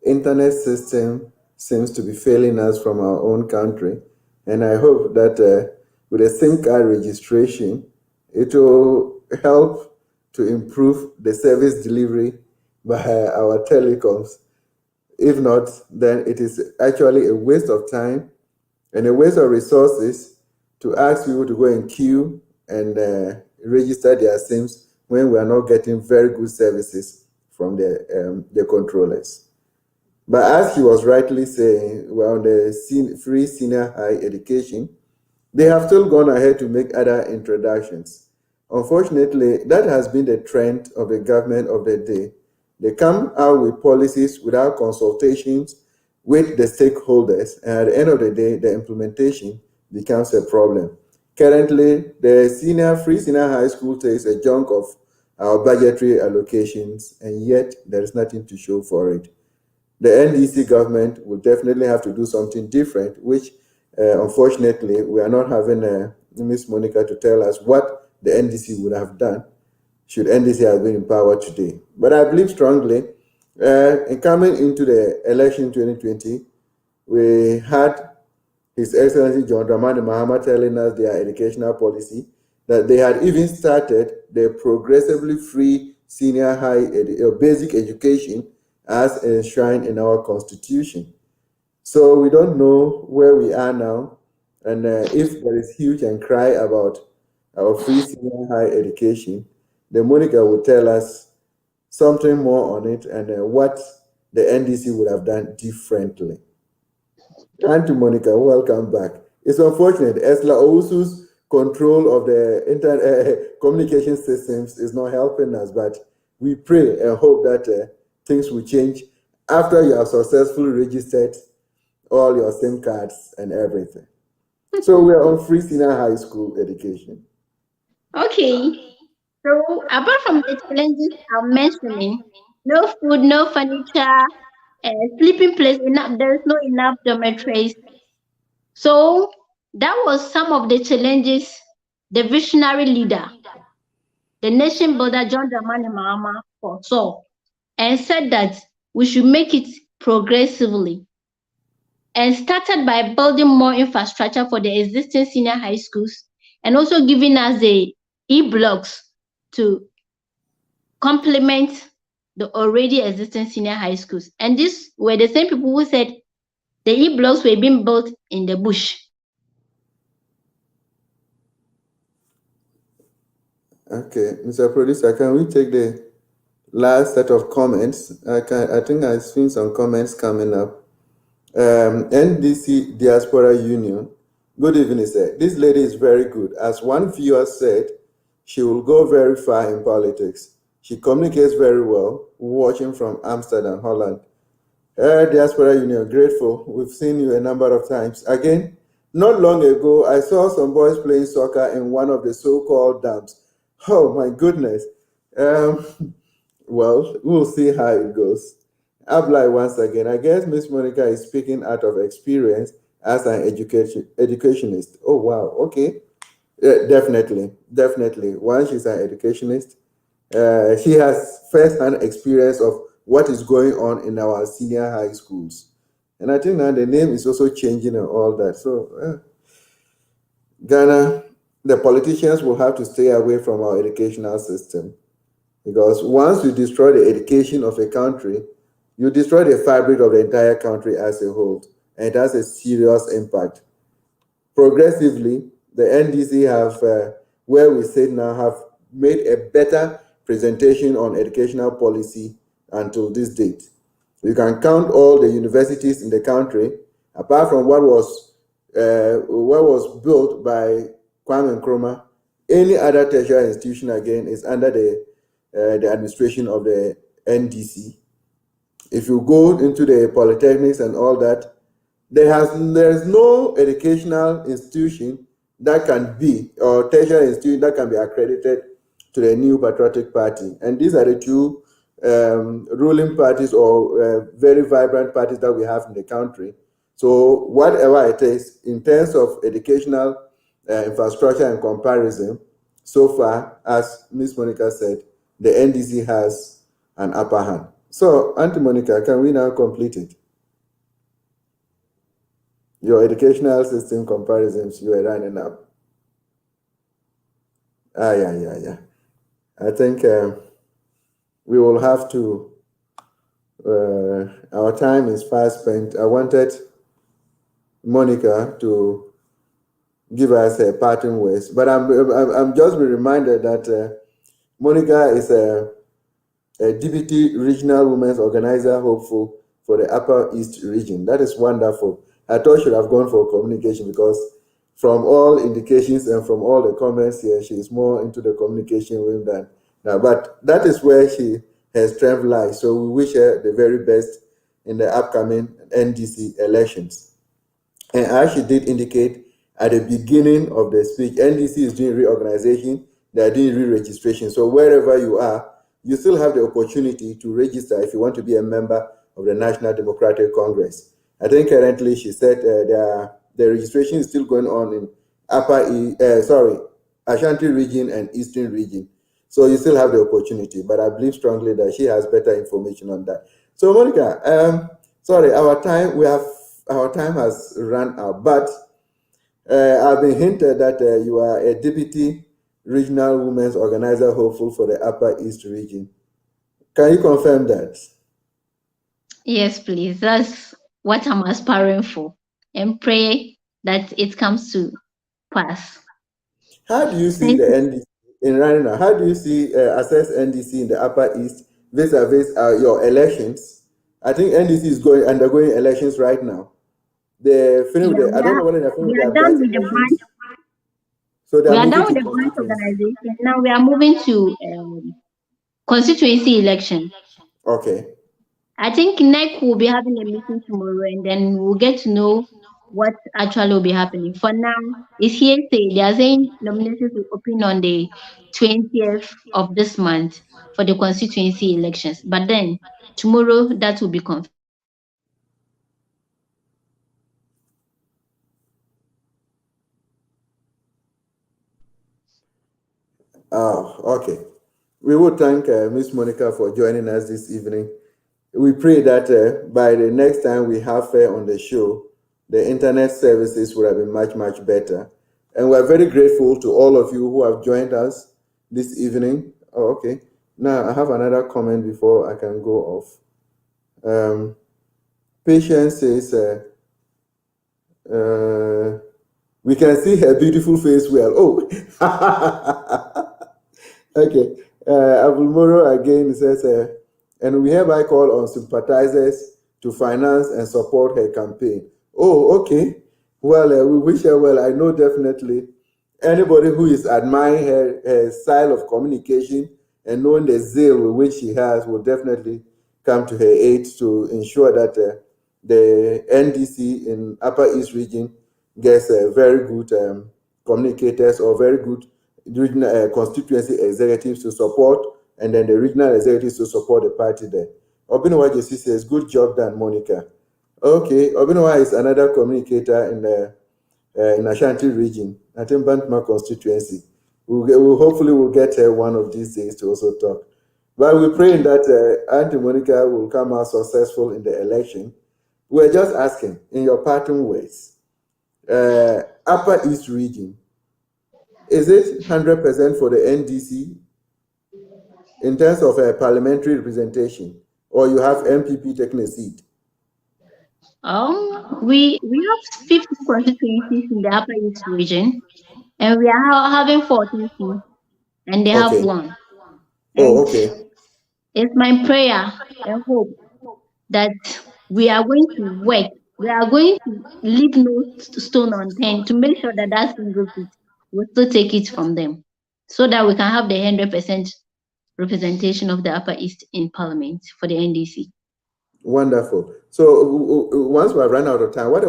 internet system seems to be failing us from our own country, and I hope that with a SIM card registration, it will help to improve the service delivery by our telecoms. If not, then it is actually a waste of time and a waste of resources to ask people to go and queue and register their SIMs when we are not getting very good services from the controllers. But as he was rightly saying, we're on the free senior high education. They have still gone ahead to make other introductions. Unfortunately, that has been the trend of the government of the day. They come out with policies without consultations with the stakeholders, and at the end of the day, the implementation becomes a problem. Currently, the free senior high school takes a chunk of our budgetary allocations, and yet there is nothing to show for it. The NDC government will definitely have to do something different, which unfortunately we are not having Miss Monica to tell us what the NDC would have done should NDC have been in power today. But I believe strongly in coming into the election 2020, we had His Excellency John Dramani Mahama telling us their educational policy, that they had even started the progressively free senior high basic education as enshrined in our constitution. So we don't know where we are now, and if there is huge and cry about our free senior high education, then Monica will tell us something more on it and what the NDC would have done differently. Auntie Monica, welcome back. It's unfortunate, Esla Owusu's control of the communication systems is not helping us, but we pray and hope that things will change after you have successfully registered all your SIM cards and everything. So we're on free senior high school education.
Okay. So apart from the challenges I'm mentioning, no food, no furniture, sleeping place, there's no enough dormitories. So that was some of the challenges the visionary leader, the nation builder John Dramani Mahama foresaw, and said that we should make it progressively, and started by building more infrastructure for the existing senior high schools and also giving us the e-blocks to complement the already existing senior high schools. And these were the same people who said the e-blocks were being built in the bush.
Okay, Mr. Producer, can we take the last set of comments? I think I've seen some comments coming up. NDC Diaspora Union. Good evening, sir. This lady is very good. As one viewer said, she will go very far in politics. She communicates very well, watching from Amsterdam, Holland. Diaspora Union, grateful. We've seen you a number of times. Again, not long ago, I saw some boys playing soccer in one of the so-called dams. Oh my goodness. Well, we'll see how it goes. Abla once again. I guess Miss Monica is speaking out of experience as an educationist. Oh wow, okay. Definitely. Once she's an educationist, she has first-hand experience of what is going on in our senior high schools. And I think now the name is also changing and all that. So Ghana, the politicians will have to stay away from our educational system. Because once you destroy the education of a country, you destroy the fabric of the entire country as a whole, and it has a serious impact. Progressively, the NDC have, where we sit now, have made a better presentation on educational policy until this date. You can count all the universities in the country, apart from what was built by Kwame Nkrumah. Any other tertiary institution again is under the administration of the NDC. If you go into the polytechnics and all that, there's no educational institution that can be, or tertiary institution that can be accredited to the New Patriotic Party. And these are the two ruling parties or very vibrant parties that we have in the country. So whatever it is, in terms of educational infrastructure and comparison, so far, as Ms. Monica said, the NDC has an upper hand. So, Auntie Monica, can we now complete it? Your educational system comparisons you are running up. Yeah. I think we will have to, our time is fast spent. I wanted Monica to give us a parting words, but I'm just be reminded that Monica is a deputy regional women's organizer hopeful for the Upper East region. That is wonderful. I thought she should have gone for communication, because from all indications and from all the comments here, she is more into the communication realm than now. But that is where her strength lies. So we wish her the very best in the upcoming NDC elections. And as she did indicate at the beginning of the speech, NDC is doing reorganization, they are doing re-registration. So wherever you are, you still have the opportunity to register if you want to be a member of the National Democratic Congress. I think currently she said the registration is still going on in Ashanti region and Eastern region. So you still have the opportunity, but I believe strongly that she has better information on that. So Monica, sorry, our time has run out, but I've been hinted that you are a deputy regional women's organizer hopeful for the Upper East region. Can you confirm that?
Yes, please. That's what I'm aspiring for, and pray that it comes to pass.
How do you see the NDC in running now? How do you see assess NDC in the Upper East vis-a-vis your elections? I think NDC is undergoing elections right now. I don't know whether they're finished with their branch elections. So
we are done with the branch organization. Now we are moving to constituency election.
Okay.
I think NEC will be having a meeting tomorrow, and then we'll get to know what actually will be happening. For now, it's hearsay. They are saying nominations will open on the 20th of this month for the constituency elections. But then tomorrow that will be confirmed.
Oh, okay. We would thank Ms. Monica for joining us this evening. We pray that by the next time we have her on the show, the internet services would have been much, much better. And we're very grateful to all of you who have joined us this evening. Oh, okay. Now, I have another comment before I can go off. Patience says, we can see her beautiful face well. Oh, okay. Abulmoro again says, and we hereby call on sympathizers to finance and support her campaign. Oh, okay. Well, we wish her well. I know definitely anybody who is admiring her style of communication and knowing the zeal with which she has will definitely come to her aid to ensure that the NDC in Upper East region gets very good communicators or very good regional constituency executives to support, and then the regional executives to support the party there. Obinowa JC says, good job done, Monica. Okay, Obinowa is another communicator in Ashanti region, I think Bantama constituency. Hopefully we'll get her one of these days to also talk. But we're praying that Auntie Monica will come out successful in the election. We're just asking, in your parting words, Upper East region, is it 100% for the NDC? in terms of parliamentary representation, or you have MPP taking a seat?
We have 50 constituencies in the Upper East region, and we are having 14 seats, and they have
Okay.
one.
Oh,
And
okay.
it's my prayer and hope that we are going to work. We are going to leave no stone unturned to make sure that that single seat will still take it from them, so that we can have the 100% representation of the Upper East in Parliament for the NDC.
Wonderful. So once we have run out of time, what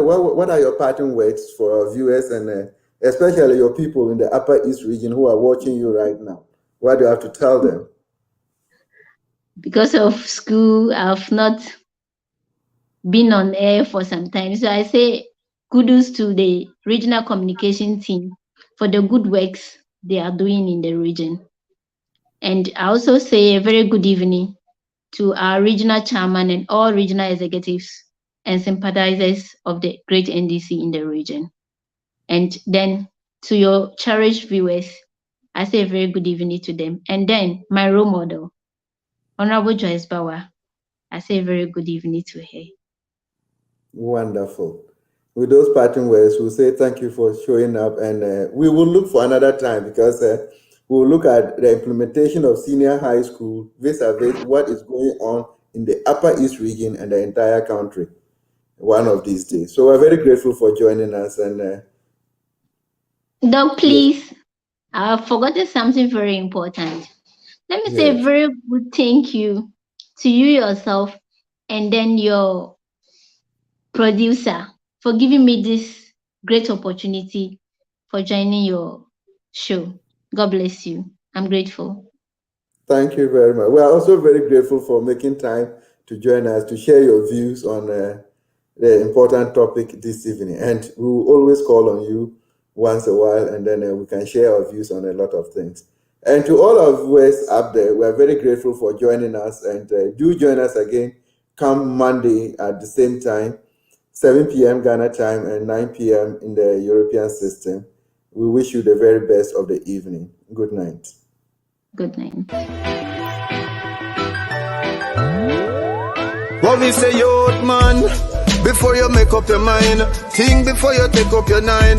are your parting words for our viewers and especially your people in the Upper East region who are watching you right now? What do you have to tell them?
Because of school, I've not been on air for some time. So I say kudos to the regional communication team for the good works they are doing in the region. And I also say a very good evening to our regional chairman and all regional executives and sympathizers of the great NDC in the region. And then to your cherished viewers, I say a very good evening to them. And then my role model, Honorable Joyce Bauer, I say a very good evening to her.
Wonderful. With those parting words, we'll say thank you for showing up, and we will look for another time because we'll look at the implementation of senior high school vis-a-vis what is going on in the Upper East region and the entire country one of these days. So we're very grateful for joining us. And
Doc, please,
yes.
I've forgotten something very important. Let me say a
Yes.
very good thank you to you yourself and then your producer for giving me this great opportunity for joining your show. God bless you. I'm grateful.
Thank you very much. We are also very grateful for making time to join us to share your views on the important topic this evening. And we will always call on you once a while, and then we can share our views on a lot of things. And to all of us up there, we are very grateful for joining us, and do join us again come Monday at the same time, 7 p.m. Ghana time and 9 p.m. in the European system. We wish you the very best of the evening. Good night.
Good night.
What we say, youth man, before you make up your mind, think before you take up your nine.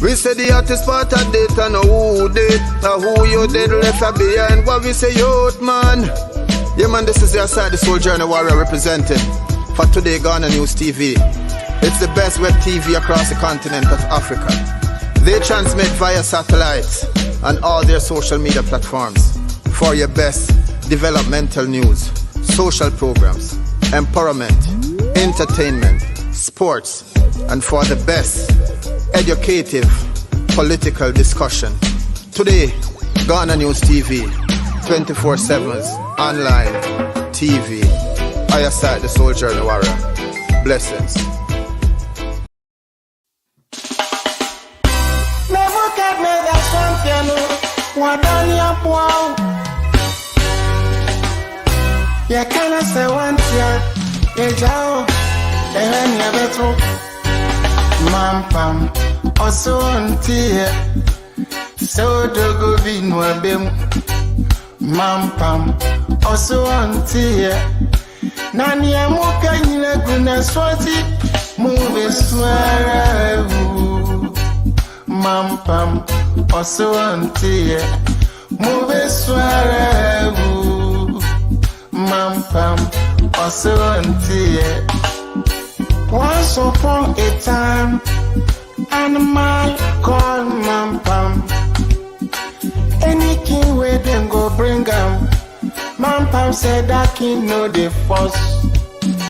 We say the hottest part of date, know who did, who you did left behind. What we say, youth man, yeah man, this is your side, the soldier and the warrior represented for Today Ghana News TV. It's the best web TV across the continent of Africa. They transmit via satellite on all their social media platforms for your best developmental news, social programs, empowerment, entertainment, sports, and for the best educative political discussion. Today, Ghana News TV, 24/7's online TV. I aside the soldier and the warrior. Blessings.
Ya kana se wantia ya jao ewen ya beto mampam oso ntie so dogo vinwa bem mampam oso ntie nani amuka nyina guna swati move swara mampam oso ntie move swara Mampam, also until once upon a time, animal called Mampam. Any king where them go bring 'em. Mampam said that king know the force.